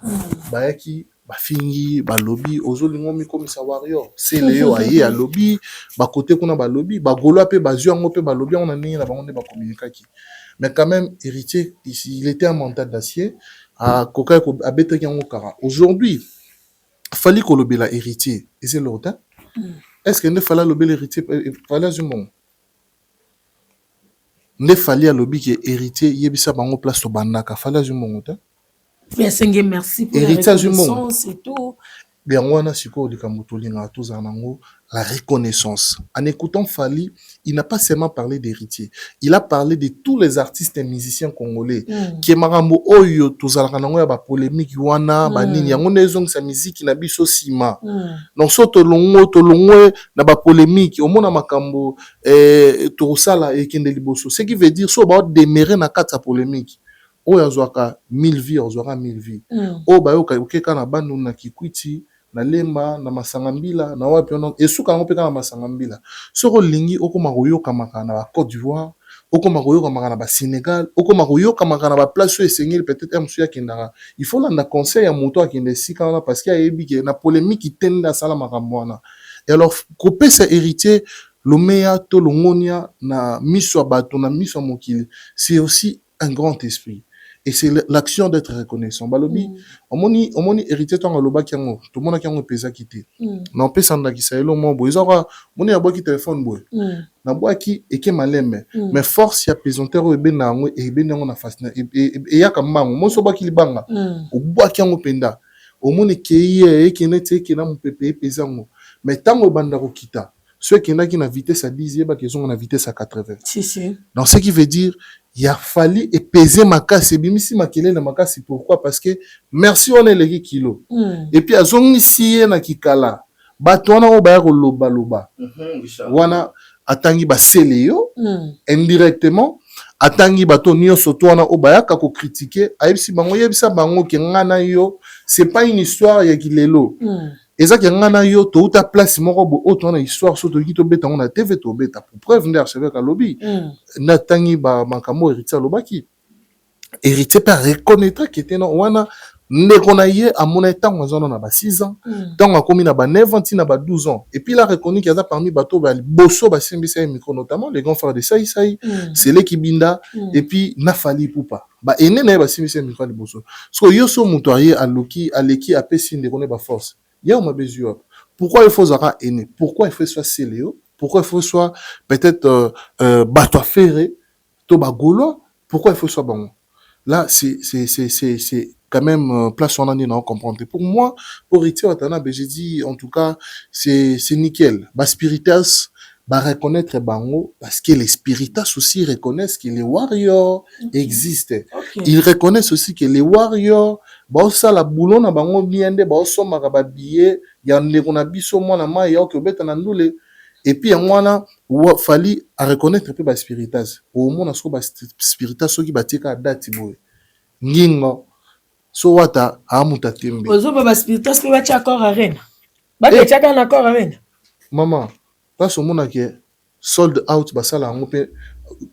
ba yaki ba fingi ba lobby ozolingo mi comme ça warrior c'est léo aye a lobby ba côté kuna ba lobby ba golo pe ba zu yango pe ba lobby on a ni na ba on ba communiquer qui mais quand même héritier il était un mental d'acier à coca a bête yango kara aujourd'hui fallait que l'obéla héritier et c'est l'autre. Est-ce qu'il ne fallait l'obéla héritier fallait du monde ne fallait l'obé qui héritier yebisa bango place au banaka fallait du monde. Merci pour la reconnaissance et tout. Bien, wana siko likambo tolinga toza nango la reconnaissance. En écoutant Fally, il n'a pas seulement parlé d'héritier, il a parlé de tous les artistes et musiciens congolais qui marambo oyo tozalaka nango ya ba polémique wana ba nini yango nezong sa musique na biso sima. Donc so tolongo na ba polémique au mona makambo tosala ekende liboso. Ce qui veut dire so ba démérer na kata polémique. Oyo azwaka 1000 vies, azwaka 1000 vies. O ba yo ka na bandu na Kikwiti na Lemba na Masangambila na wapi ono esuka ngo peka na Masangambila. Soko lingi okoma koyoka makana na Côte d'Ivoire, okoma koyoka makana ba Sénégal, okoma koyoka makana ba place esengeli peut-être amsuya kindara. Il faut la conseil ya moto akinde sika na parce qu'il y a ebi na polémique tenda sala makambo wana. Et alors couper ses héritiers Lomea to longonia na miso bato na miso mokili, c'est aussi un grand esprit. Et c'est l'action d'être reconnaissant. Balobi, omoni héritier ton aloba kiango, tout le monde a kiango pesa kité. Non pesa ndaki sa elo mo boy. Zora, moni aboa ki téléphone boy. Na boa ki eke maleme. Mais force ya pesanteur o ebe na ngo e ebe nango na fasina e ya kamango. Mo so boa ki libanga. O boa kiango penda. Omoni keye eke nete eke na mo pepe pesango. Mais tango banda ko kita. Ceux qui n'ont na vitesse à 10, ils ont na vitesse à 80. Si. Donc, ce qui veut dire, il a fallu peser ma casse. Et bimisi ma kele na ma casse. Pourquoi? Parce que merci on est les kilos. Et puis, ils ont ici na kikala. Batona o ba ko loba. Wana atangi ba seleyo indirectement. Atangi bato nyo soto wana o ba ka ko critiquer. Ayebisi bango yebisa bango ke ngana yo, c'est pas une histoire ya kilelo. Ezaki ngana yo to uta place moko bo auto na histoire soto ki to beta on a TV to beta pour preuve d'archevêque à lobby na tangi ba makamo héritier lobaki héritier pas reconnaître qui était non wana ndeko na ye amona tango zona na ba 6 ans tango akomi na ba 9 ans na ba 12 ans et puis il a reconnu qu'il y a parmi bato ba bosso ba simbisa micro notamment les grands frères de Saï c'est les Kibinda et puis na Fally Ipupa ba ene na ba simbisa micro de bosso so yo so mutoyer aloki aleki apesi ndeko ne ba force. Pourquoi il faut Zara aîné? Pourquoi il faut soit Céléo? Pourquoi il faut soit peut-être Bato Ferré, Toba Golo? Pourquoi il faut soit bon? Là, c'est quand même place on en est non comprendre. Pour moi, pour Ritier Watana, j'ai dit en tout cas c'est nickel. Ba Spiritas va reconnaître Bango parce que les Spiritas aussi reconnaissent que les warriors existent. Ils reconnaissent aussi que les warriors baosa la boulon na bango biende baoso makaba billet ya ndeko na biso mwana mai ya okobeta na ndule et puis mwana Fally a reconnaître pe ba Spiritas au mona so ba Spiritas soki batika date boy ngingo so wata amuta tembe ozo ba Spiritas pe bacha encore arena ba bacha na encore arena maman parce au mona ke sold out basala ngo pe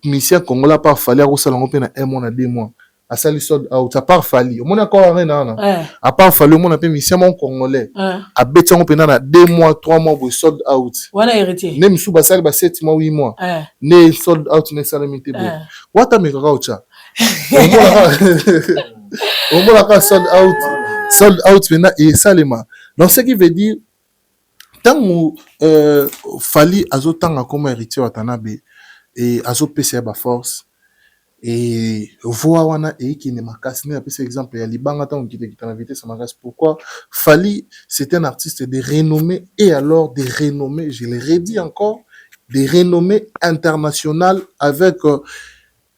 mission congolais par Fally a sala ngo pe na 1 mois na 2 mois à sali sold out à part Fally on a encore arena à part Fally on a pe mission mon congolais a beti ngo pe na 2 mois 3 mois bo sold out wana héritier ne misu basali ba 7 mois 8 mois ne sold out ne salamité bo wata me kaucha on mona ka sold out pena et salema donc ce qui veut dire tant Fally azotanga comme héritier Watanabe et azo pesa ba force et voix wana et qui ne makasi ne apesa exemple ya libanga tant qui te vitesse ça m'arrête pourquoi Fally c'est un artiste de renommée et alors de renommée je le redis encore de renommée internationale avec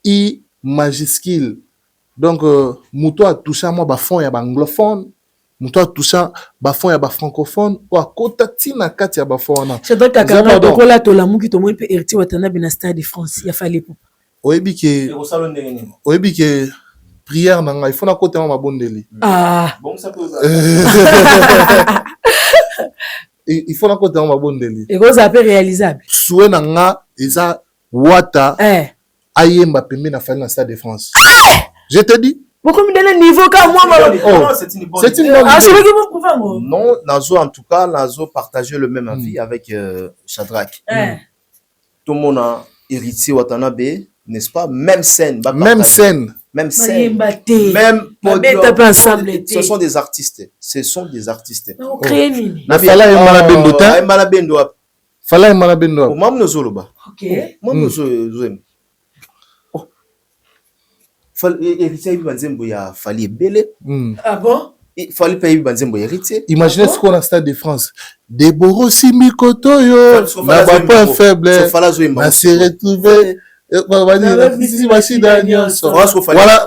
I majuscule Donc muto a touché moi ba fond ya ba anglophone, muto a touché ba fond ya ba francophone ou a kota tina kati ya ba fond na. C'est donc kakanga to kola to la muki to mo pe héritier Watanabe na Stade de France ya fallait pour. Oyebi ke prière na nga il faut na kota ma bondeli. Ah bon ça peut il faut na kota ma bondeli. et quoi ça peut réalisable. Souhait na nga eza wata ayemba pembe na fali na Stade de France. Je te dis. Pourquoi me donner niveau comme moi c'est une bonne idée. Ah, c'est que vous pouvez moi. Non, Nazo en tout cas, Nazo partageait le même avis avec Shadrach. Tout le monde a héritier Watanabe, n'est-ce pas? Même scène. Même scène. Même scène. Même podium. Ce sont des artistes. Ce sont des artistes. On crée nini. Fala Malabendo ta. Malabendo. Fala Malabendo. Mam Nozolo ba. OK. Mam Nozolo. Héritier Banzembo ya Fali Bele. Ah bon? Il fallait payer Banzembo héritier. Imaginez ce qu'on a Stade de France. Deboro Simikoto yo. Na ba point faible. Na se retrouver. Voilà,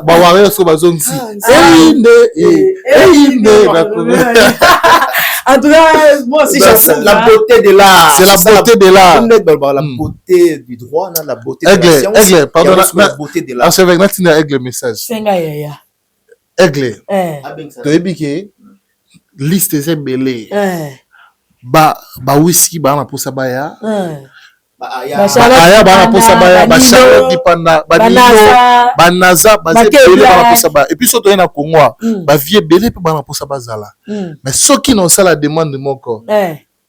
ba warrior so bazonsi. En tout cas, moi aussi j'aime la beauté de l'art. C'est la beauté de l'art. La beauté du droit, la beauté de la science. Aigle, pardon, la beauté de l'art. Ah, c'est vrai, Natina Aigle message. Senga yaya. Aigle. Tu as dit que liste est belé. Ba whisky ba na posa baya. Aya ba na posa baya, ba Charles Dipanda, ba Nino, ba Naza, ba belé ba na posa baya. Et puis surtout na Congo, ba vie belé pe ba na posa bazala. Mais ceux qui n'ont ça la demande de mon corps.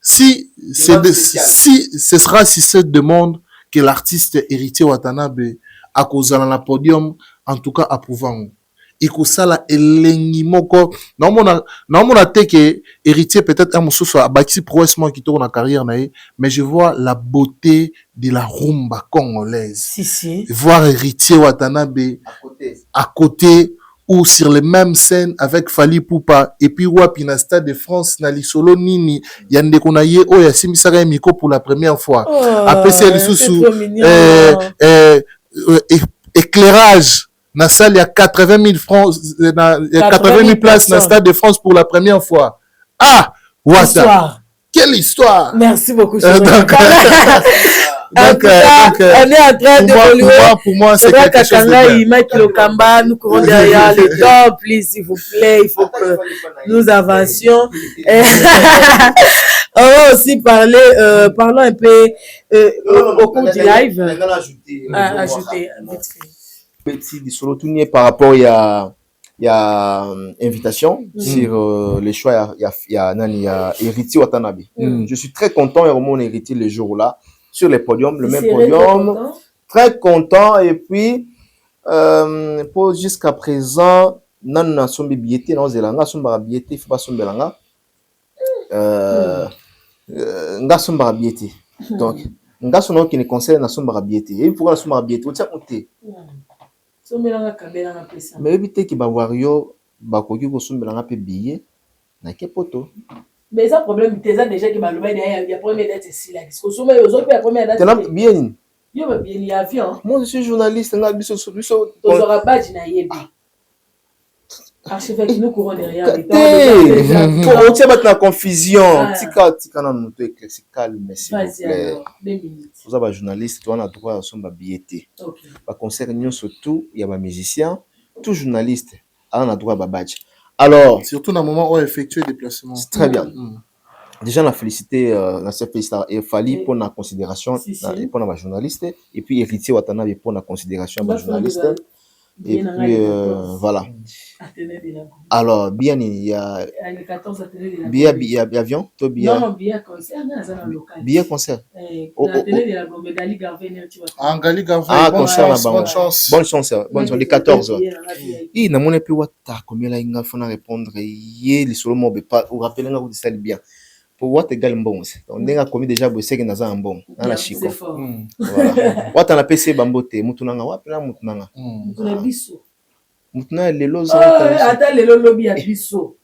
Si ce sera si cette demande que l'artiste héritier Watanabe a causé dans la podium, en tout cas approuvant. Et que ça la elengi moko. Non mon atte que héritier peut-être un morceau soit bâti prouessement qui tourne en carrière naïe, mais je vois la beauté de la rumba congolaise. Si. Voir héritier Watanabe à côté ou sur les mêmes scènes avec Fali Poupa et puis wapi na Stade de France na lisolo nini yande konaye o ya simisaka miko pour la première fois. Après c'est sous éclairage na salle il y a 80 000 francs, 80 000 places dans le Stade de France pour la première fois. Ah, Wata. Quelle histoire! Merci beaucoup. Donc, on est en train d'évoluer. Pour moi, c'est quelque chose de bien. Nous courons derrière les top, please, s'il vous plaît. Il faut que nous avancions. On va aussi parler, parlons un peu au cours du live. Ajouter vite fait. Petit solo tourné par rapport il y a invitation sur les choix il y a héritier Watanabe. Je suis très content et mon héritier le jour là sur les podiums, le même podium. Très content et puis pour jusqu'à présent nan na sombi biété na zelanga somba biété faut pas sombelanga nga somba biété. Donc nga sono qui ne conseille na somba biété et pourquoi na somba biété on tient compter. Mais éviter que Bawario bakoki ko sombelanga pe billet na ke poto. Mais ça problème déjà que Baloba il y a première date ici là. Parce que souvent ils ont fait la première date. T'as bien. Yo ba bien y avion. Moi je suis journaliste nga biso. Tozora badge na yebi. Archevêque nous courons derrière les temps. On tient maintenant confusion. Tika na moto éclairci calme s'il vous plaît. 2 minutes. Vous avez journaliste, on a droit à son billetté. OK. Ba concert surtout, il y a ba musicien, tout journaliste on a droit à badge. Alors, surtout dans le moment où on effectue des déplacements. C'est très bien. Déjà on a félicité il fallait pour la considération pour la journaliste et puis héritier Watanabe pour la considération de journaliste. Et puis voilà. Alors bien il y a billet avion, toi billet. Non, billet concert, billet concert. Angali Garvey. Ah, concert bonne chance. Bonne chance. Bonne chance les 14. Il na mon peu wata combien là il faut répondre hier les solo mo pas ou rappeler nga vous ça bien. Pour what égal bon. On a commis déjà bossé que naza bon. Na chiko. Voilà. Wata na PC bambote mutunanga wapela mutunanga. Mutuna biso. Mutuna lelo za. Ata lelo lobi ya biso.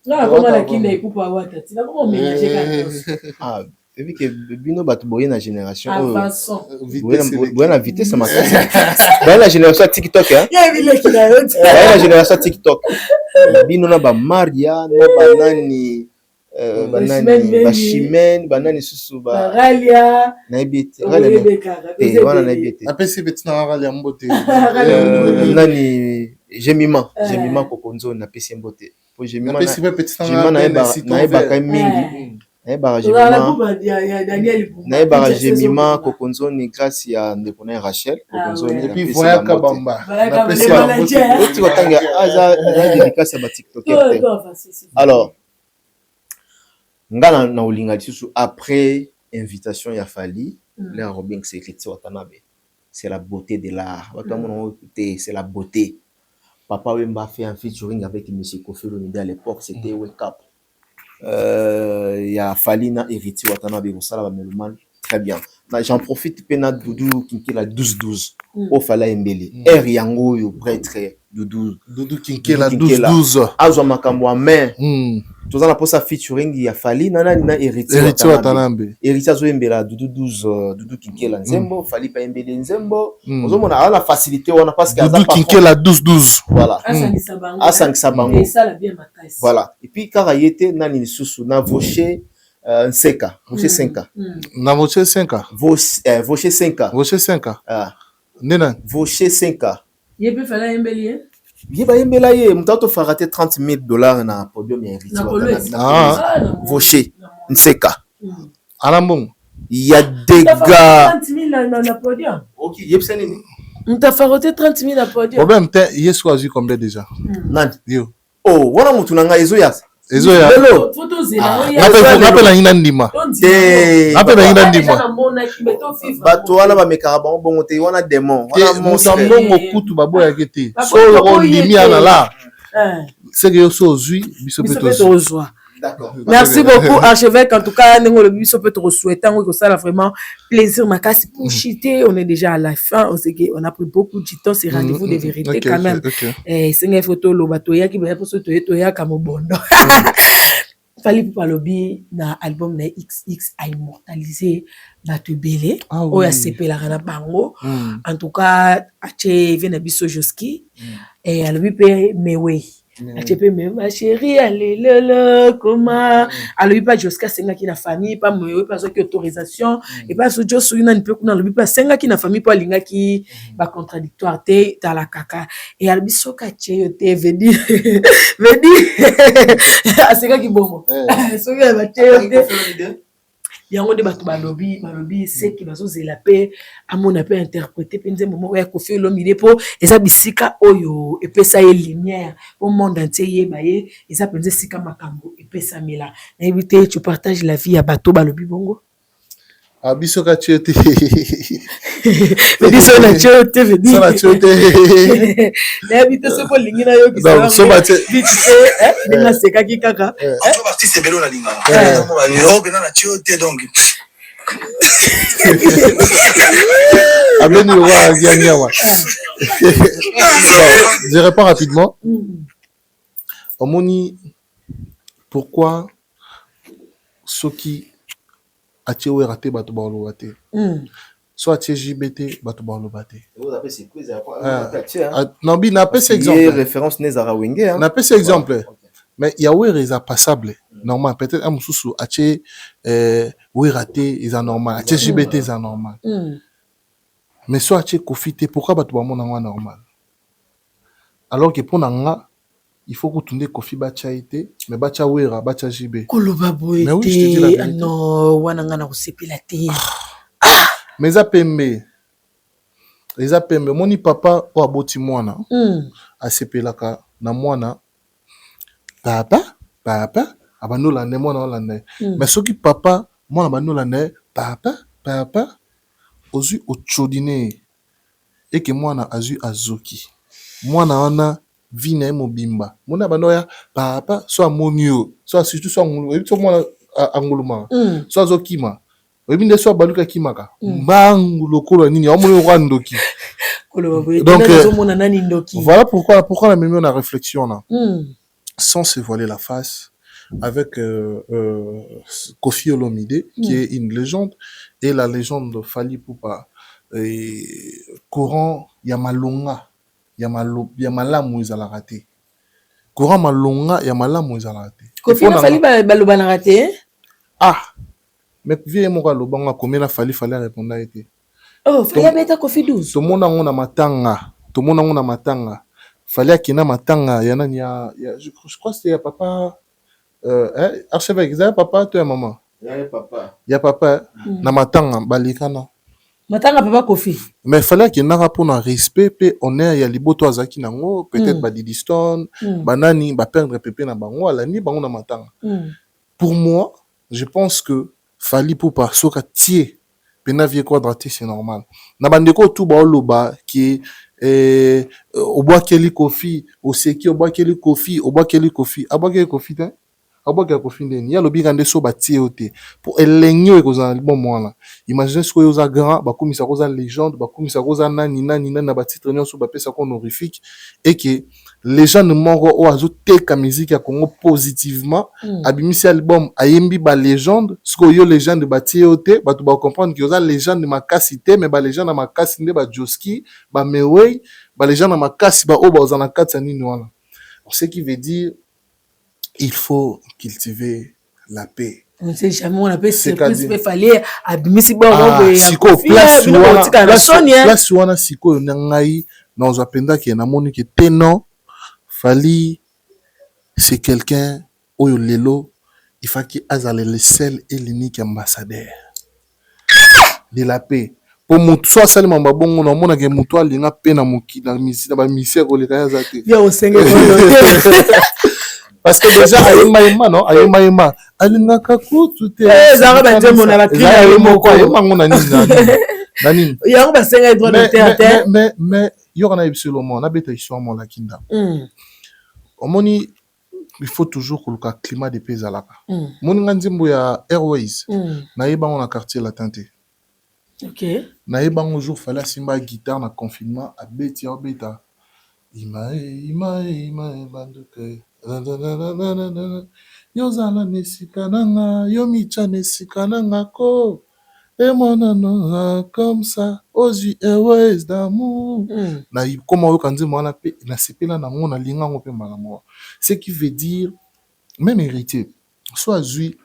Na koma na kinda ikupa wata. Tina koma ménager ka. Ah, vu que bino bato boye na génération avançons boye na vitesse makasi boye na génération TikTok hein ya vile kila yote boye na génération TikTok bino na ba Maria na banani bashimene banani susu Ralia naibite wana naibite apesi betina Ralia mbote nani Jemima Kokonzo na pesi mbote po Jemima naibaka mingi naibaka Jemima Kokonzo ni grâce ya ndeko na Rachel Kokonzo et puis voyaka bamba na pesi mbote watanga aza dédicace ba TikToker alors ngana na olinga lisusu après invitation ya Fally les Robin Secret Watanabe c'est la beauté de l'art c'est la beauté. Papa Wemba fait un featuring avec M. Kofi Olomide à l'époque, c'était Wake Up. Il y a Fally na Héritier Watanabe Rosala ba Meloman, très bien. J'en profite pena Doudou Kinkela 12-12 au Fala Mbele. R yango yo prêtre Doudou Kinkela 12-12. Azwa makambo a main. Toza na posa featuring ya Fally na Héritier Watanabe. Héritier azo Mbela Doudou Kinkela nzembo, Fally pa Mbele nzembo. Ozo mona ala facilité wana parce que Doudou Kinkela 12-12. Voilà. Asangisa bango. Et ça la bien matais. Voilà. Et puis kara yete nani lisusu na Voché Nseka, Voché 5. Na Voché 5. Voché 5. Voché 5. Ah. Nena. Voché 5. Yebe fala Mbele hein? Yeba Mbela ye, mutato farate $30,000 na podium ya Héritier. Voché Nseka. Alambong. Il y a des gars. 30,000 na podium. OK, yebsa nini? Mta faroté 30,000 na podium. Problème te yesu azu combien déjà? Nani? Yo. Oh, wana mutu nanga ezo ya. Ezo ya. Photo zela. Napela ina ndima. Napela ina ndima. Bato wana ba mekara ba bongo te wana démon. Wana monsambongo kutu baboya kete. So yo limi ana la. C'est que yo so zui biso peto. D'accord. Merci beaucoup, archevêque. En tout cas, nous peut souhaiter ça a vraiment plaisir. Pour chiter, on est déjà à la fin. On a pris beaucoup de temps. C'est rendez-vous de vérité quand même. C'est une photo l'obatoya qui va pour se toyer comme bondo. Fally Ipupa lobi na album na XX a immortalisé Batubele. Oh ya sepe la rana bango. En tout cas, ache vena biso Joski et alobi pe mewe. Achepe me ma chérie allez le comment alobi pa Joska senga ki na famille pa mewe pa zo ki autorisation et pas so Josu ina nipe kuna alobi pa senga ki na famille pa linga ki ba contradictoire te ta la kaka et alobi soka che te vedi asenga ki bongo soka ba che te yango de bato balobi c'est qui bazo zela pe amona pe interpréter pe nzembo mo ya Kofi Olomide po eza bisika oyo epesa ye lumière au monde entier yeba ye eza penze sika makambo epesa mila na éviter tu partages la vie à bato balobi bongo abiso ka chete biso na chete vedi ça la chete na éviter ce ko lingina yo ki donc so ba ninga seka ki kaka on parti c'est belo na linga yo que na chete donc Abeni wa Gianyawa. Je réponds rapidement. Omoni, pourquoi ceux qui attirent raté bato balo raté. Soit attirent JBT bato balo raté. Vous appelez c'est quiz non bi na pèse exemple. Référence Nezara Wenge hein. Na pèse exemple. Mais il y a où est passable normal peut-être un mususu attirent oui raté ils normal attirent JBT ils normal. Mais soit attirent Kofi pourquoi bato bamo na normal. Alors que pour nanga il faut que tu ne Kofi bacha été mais bacha wera bacha JB. Koloba boy. Mais oui, je te dis la vérité. Non, wananga na kusepela te. Mais ça pembe. Les apembe moni papa o aboti mwana. A sepelaka na mwana. Papa abanola ne mwana olanda. Mais soki papa mwana abanola ne papa ozu ochodine et que mwana azu azoki. Mwana wana vina mobimba mona banoya papa so amonio so surtout so ngulu so mona anguluma so azokima ebinde so baluka kimaka mbangu lokolo nini omoni okandoki donc voilà pourquoi la même on a réflexion là sans se voiler la face avec Kofi Olomide, qui est une légende, et la légende Fally Ipupa. Courant Yamalonga, Yamalamu ezalaka te. Courant Malonga, Yamalamu ezalaka te. Kofi na Fally baloba na raté. Ah, mais vie mo kalobanga komela Fally répondre été. Oh, Fally abeta Kofi 12. To mona ngona matanga. Fally akina matanga yana je crois que c'est papa archevêque, c'est papa toi maman. Ya papa na matanga balikana. Matanga papa Kofi. Mais fallait qu'il n'a pas pour un respect pe honneur ya liboto azaki nango peut-être ba Didiston banani ba perdre pépé na bango ala ni bango na matanga. Pour moi, je pense que Fally Ipupa soka tie pena vie quadraté c'est normal. Na bandeko tout ba loba qui au bois keli Kofi, au seki au bois keli Kofi, abwa Kofi te. Aboka Kofi ndeni ya lobi kande so batie ote pour elenyo ekozana bon mwana. Imaginez ce que yoza grand ba komisa koza légende ba komisa koza nani na ba titre nyonso ba pesa ko honorifique et que les gens ne moro o azo teka musique ya Congo positivement abimisi album ayembi ba légende ce que yo légende batie ote ba to ba comprendre que yoza légende makasi te mais ba légende makasi nde ba Joski ba Mewey ba légende makasi ba o ba ozana katsa nini wana. Ce qui veut dire il faut cultiver la paix. On sait jamais on appelle surprise mais fallait abimisi ba siko place wana siko ngai na ozapenda ki na moni ki teno Fally c'est quelqu'un oyo lelo il faut qu'il azale le seul et l'unique ambassadeur de la paix. Pour mutu so asali mamba bongo na mona ke mutu alinga pe na mokili na misi na ba misi ko le kaya zate. Bien au senge parce que déjà ayema non ayema alinga kakutu te zara banje mona ba kila moko ayema ngona nani yango ba senga droit de terre mais yona absolument na beta histoire mon la kinda omoni il faut toujours que le climat de paix alaka moni nganzimbo ya Airways na yeba on a quartier latin te. OK na yeba un jour fallait simba guitare na confinement a beti beta ima banduke yozala nesika nanga yo micha nesika nanga ko et mon nom comme ça Ozzy Airways d'amour na comment yo kanzi mwana pe na sepela na ngona linga ngo pe malamo ce qui veut dire même héritier soit Zui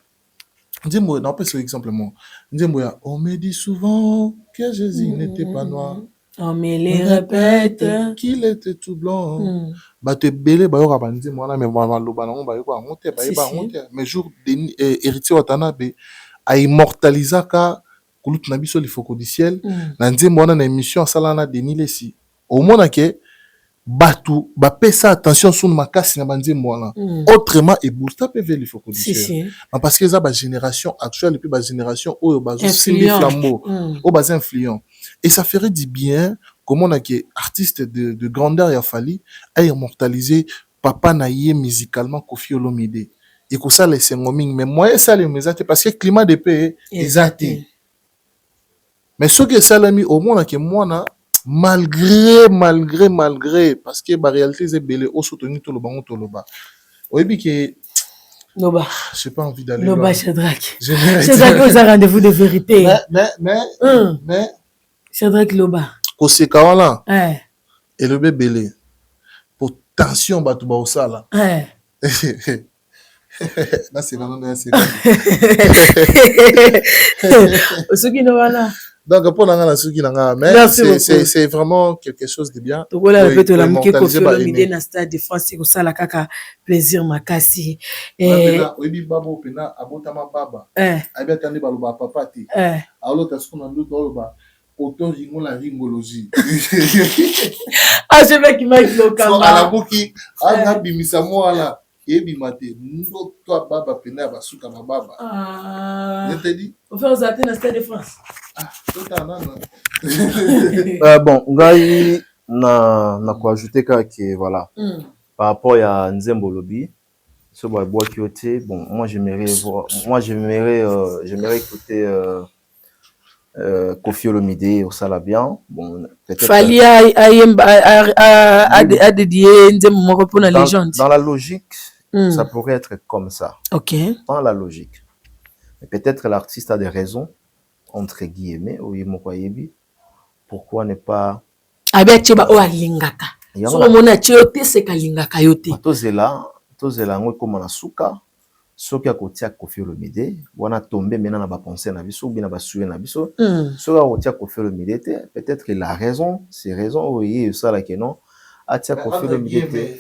dis-moi non pas sur exemple moi dis-moi on me dit souvent que Jésus n'était pas noir. On me les répète qu'il était tout blanc. Ba te belé ba yo rabandi mwana mais ba loba na ba yo ko monter ba ba monter mais jour héritier watanabe a immortaliser ka kulut na biso lifoko du ciel na nzembo wana na émission sala na Denis Lesi au mona ke batu ba pesa attention sur makasi na banzembo wana autrement et booster PV lifoko du ciel parce que ça ba génération actuelle et puis ba génération oyo bazo simbi flambeau o bas influent et ça ferait du bien comme on a que artiste de grandeur ya Fally a immortalisé papa na yé musicalement Kofi Olomide et que ça les sengoming mais moi ça les mesate parce que climat de paix exacté mais ce que ça l'a mis au monde que moi na malgré parce que la réalité c'est belé au soutenu tout le banc tout le bas oui bien que Loba j'ai pas envie d'aller Loba Shadrack vous a rendez-vous de vérité mais Shadrack Loba koseka wana et le belé pour tension batu ba osala là c'est vraiment c'est ce qui nous voilà. Donc, pour la suki nanga, mais c'est vraiment quelque chose de bien. Donc, voilà, peut-être la mouké Kofi Olomide na stade de France, ko sala kaka plaisir makasi. Oui, babo pena abota ma baba. Abi atandi baloba papa ti. Alo tasko na nduto oloba auto ringo la ringologie. Ah, je vais qui m'a dit le kamba. So ala boki, aga bimisa mo ala. Ebi mate ndo toi baba pena basuka na baba. Je te dis. On fait aux Athènes à Stade de France. Bon, ngai na quoi ajouter que voilà. Par rapport à Nzembo Lobi, ce bois qui était bon, moi j'aimerais écouter Kofi Olomide au Salabian. Bon, peut-être Fally a dédié Nzembo moko pour la légende. Dans la logique, Ça pourrait être comme ça. Ok. Dans la logique. Mais peut-être l'artiste a des raisons, entre guillemets, oui, Mokoyebi. Pourquoi ne pas... Abe cheba o alingaka. So mona chiote se kalingaka yote. Tozela ngo comme na suka. Soki akotia Koffi Olomide, wana tomber maintenant na ba pensée na biso, bien na ba souhait na biso. Soki akotia Koffi Olomide, peut-être qu'il a raison, c'est raison, oui, ça là que non. Atia Koffi Olomide.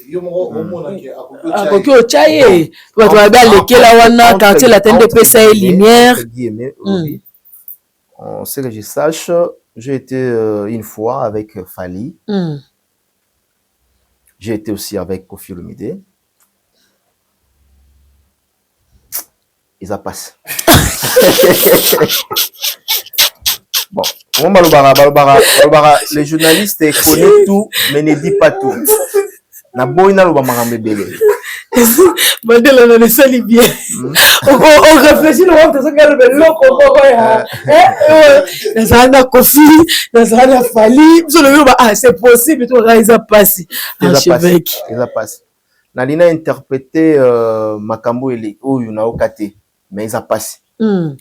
Akoki ochaye. Bato ba lekela wana quartier la tente de pesa et lumière. On sait que je sache, j'ai été une fois avec Fali. J'ai été aussi avec Koffi Olomide. Ils a passé. Bon, les journalistes connaissent tout, mais ne disent pas tout. Na boina lo bamanga bébé. Mandela na sali bien. On réfléchit le monde ça que le loko ya. Na Koffi, na Fali, c'est possible tout ils a passé. Archevêque. Ils a passé. Na lina interprété makambo ele oyo na okate. Mais ils ont passé.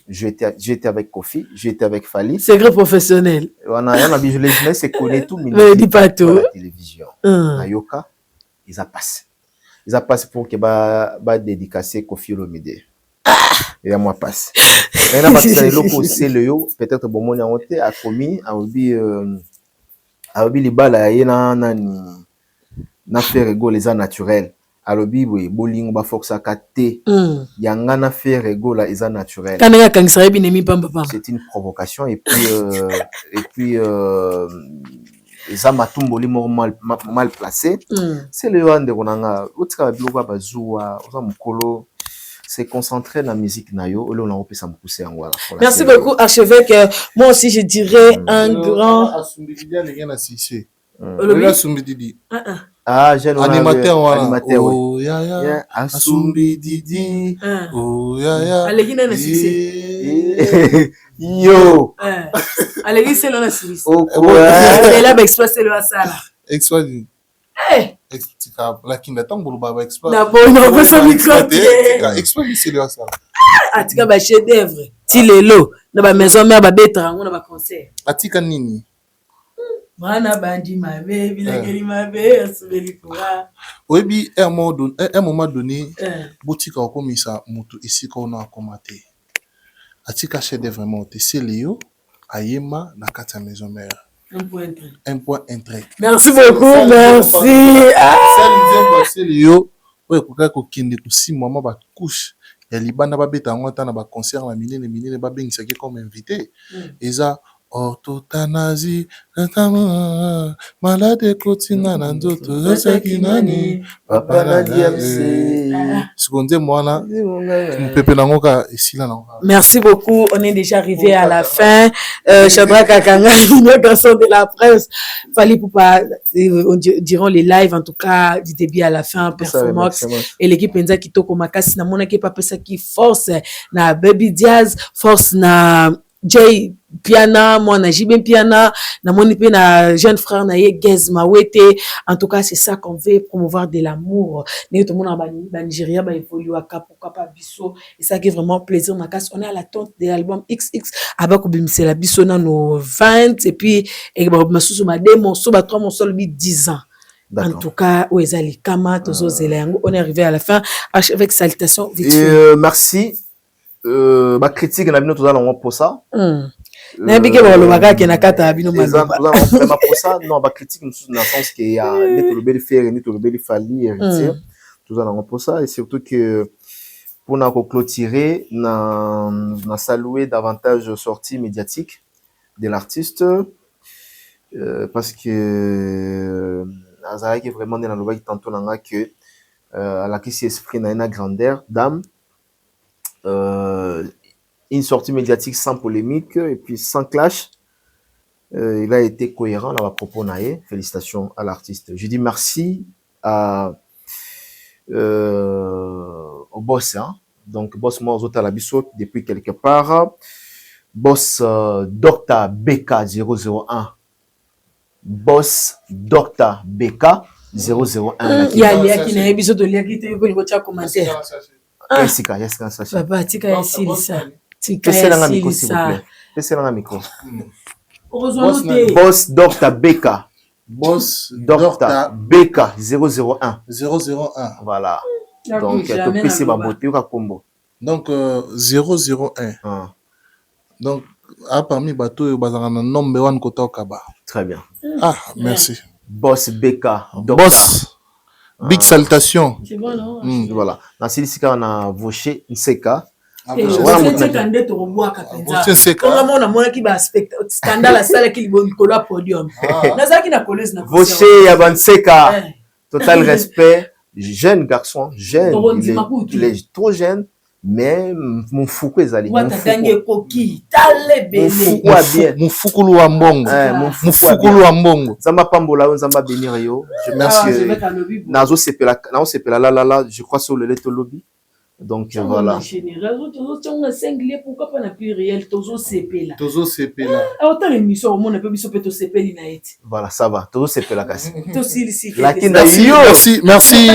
J'étais avec Koffi, j'étais avec Fali. Secret professionnel. On a je les journalistes connaissent tout, mais dis pas tout. La télévision. Nayoka, ils ont passé. Ils ont passé pour que ba dédicacer Koffi Olomide. Et à moi passe. Maintenant parce que les locaux c'est le yo, peut-être bon mon yangote a commis a obi li bala yena na faire rigolo les naturels. Alobi boy bolingo ba foxa kate yanga na faire rigolo eza naturel. Kananga kangisa binemi pamba. C'est une provocation et puis eza matumboli mal placé. C'est le yande konanga otika biloko bazua oza mukolo c'est concentré dans la musique nayo on a repris ça me pousser en voilà. Merci beaucoup archevêque. Moi aussi je dirais un grand animateur oh ya ya Asumbi Didi oh ya ya alegina na succès yo alegi c'est là na succès et là express le asala express la kinda tango baba express na bon on peut ça micro express c'est le asala atika ba chef d'œuvre ti lelo na ba maison mère ba betra ngona ba concert atika nini Mana bandi mabe bilageli mabe asubeli kwa oyebi un moment donné botika okomisa mutu esika ona akomate atika chef d'œuvre vraiment te selio ayema na kati ya maison mère un point intérêt. Merci beaucoup, merci. Selio oye kokaka kokende kosima mama ba couche ya libanda babeta yango ata na ba concert na minene babengisaki comme invité eza orthotanasie malade kotinga na nzoto zosaki nani papa na DMC seconde mwana mpepe nango ka esila nango. Merci beaucoup, on est déjà arrivé à la fin. Shadrack Kakanga, le garçon de la presse, Fali Poupa, diront les lives en tout cas du début à la fin, performance et l'équipe Enza Kitoko Makasi na mona ki papa ça qui force na Baby Diaz, force na Jay Piana, moi na Jibin Piana, na moni pe na jeune frère na ye Gez Mawete. En tout cas, c'est ça qu'on veut promouvoir de l'amour. Né tout le monde en Nigeria ba évolue à pourquoi pas biso et ça qui est vraiment plaisir makas. On est à l'attente de l'album XX avec bimse la biso na nos 20 et puis et ba masusu ma démon so ba 3 mon sol 10 ans. En tout cas, Ouezali Kama tozo zelango, on est arrivé à la fin avec salutation vite. Merci. Ma critique na bino toza na pour ça. Na bike ba lobaka ke na kata bino ma pour ça non ba critique dans le sens qu'il y a net le bel faire net le bel Fali héritier toza na pour ça et surtout que pour na clôturer na saluer davantage sorties médiatiques de l'artiste parce que Azara qui est vraiment dans le lobaki tantôt nanga que la qui esprit na une grandeur dame. Une sortie médiatique sans polémique et puis sans clash. Il a été cohérent dans la propos naé. Félicitations à l'artiste. Je dis merci au boss. Hein. Donc, boss moi à la biso depuis quelque part. Boss Dr. BK 001. Boss Dr. BK 001. Il y a Léa qui n'a pas besoin de lire qui te veut que tu commentaire. Yesika sachet. Papa, tika ya silisa. Tika Laissez ya la micro s'il vous silisa. plaît. Laissez la micro. Heureusement que Boss Dr Beka. Boss Dr Beka 001. 001. Voilà. Donc, Donc tu peux ma beauté ou combo. Donc 001. Donc parmi bateau bazanga na nombre 1 kota okaba. Très bien. Ah, merci. Boss Beka. Boss. Big salutation. c'est bon non? Voilà. Dans Silisika on a Voché Nseka. Voché Yabanseka. Total respect. Jeune garçon, jeune. Il est trop jeune. Mais mon foukou est allé. Mufukulu wa mbongo. Mufukulu wa mbongo. Zamba pambola zamba bénir yo. Je pense que nazo sepela la je crois sur le lettre lobby. Donc voilà. Pourquoi pas la plus réel Tozo sepela. Tozo sepela. Autant l'émission au monde un peu biso peto sepeli na eti. Voilà, ça va. Tozo sepela kasi. To silisi. La kinda yo. Merci.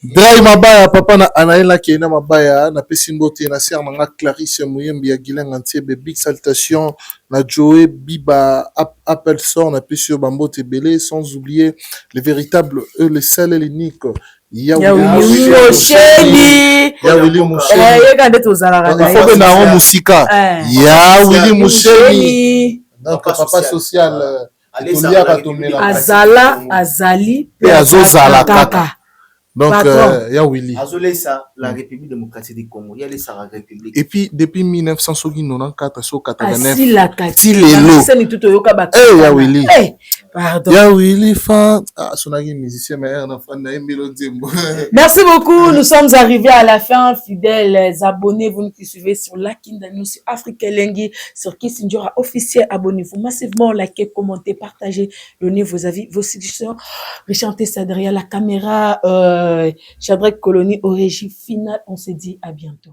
Drai mabaya papa na anaela kena mabaya na pesi mbote na sœur manga Clarisse Muyembi ya Gilenga Ntiebe big salutation na Joe Biba appel sort na pesi bambote belé sans oublier les véritables les seuls et l'unique Yawili Musheni yekande tozalaka il faut na musika Yawili Musheni donc papa social azali pe azozala kaka. Donc, il y a Willy. La République démocratique du Congo. Il y a les République. Et puis, depuis 1994, so 89. Il y a Willy. Pardon. Il y a Willy. Musicien, merci beaucoup. Nous sommes arrivés à la fin. Fidèles abonnés, vous nous suivez sur Lakinda News, sur Africa Lengi, sur Kissinjora officiel. Abonnez-vous massivement, likez, commentez, partagez, donnez vos avis, vos suggestions. Richantez ça derrière la caméra. Shadrach Colony au régie finale. On se dit à bientôt.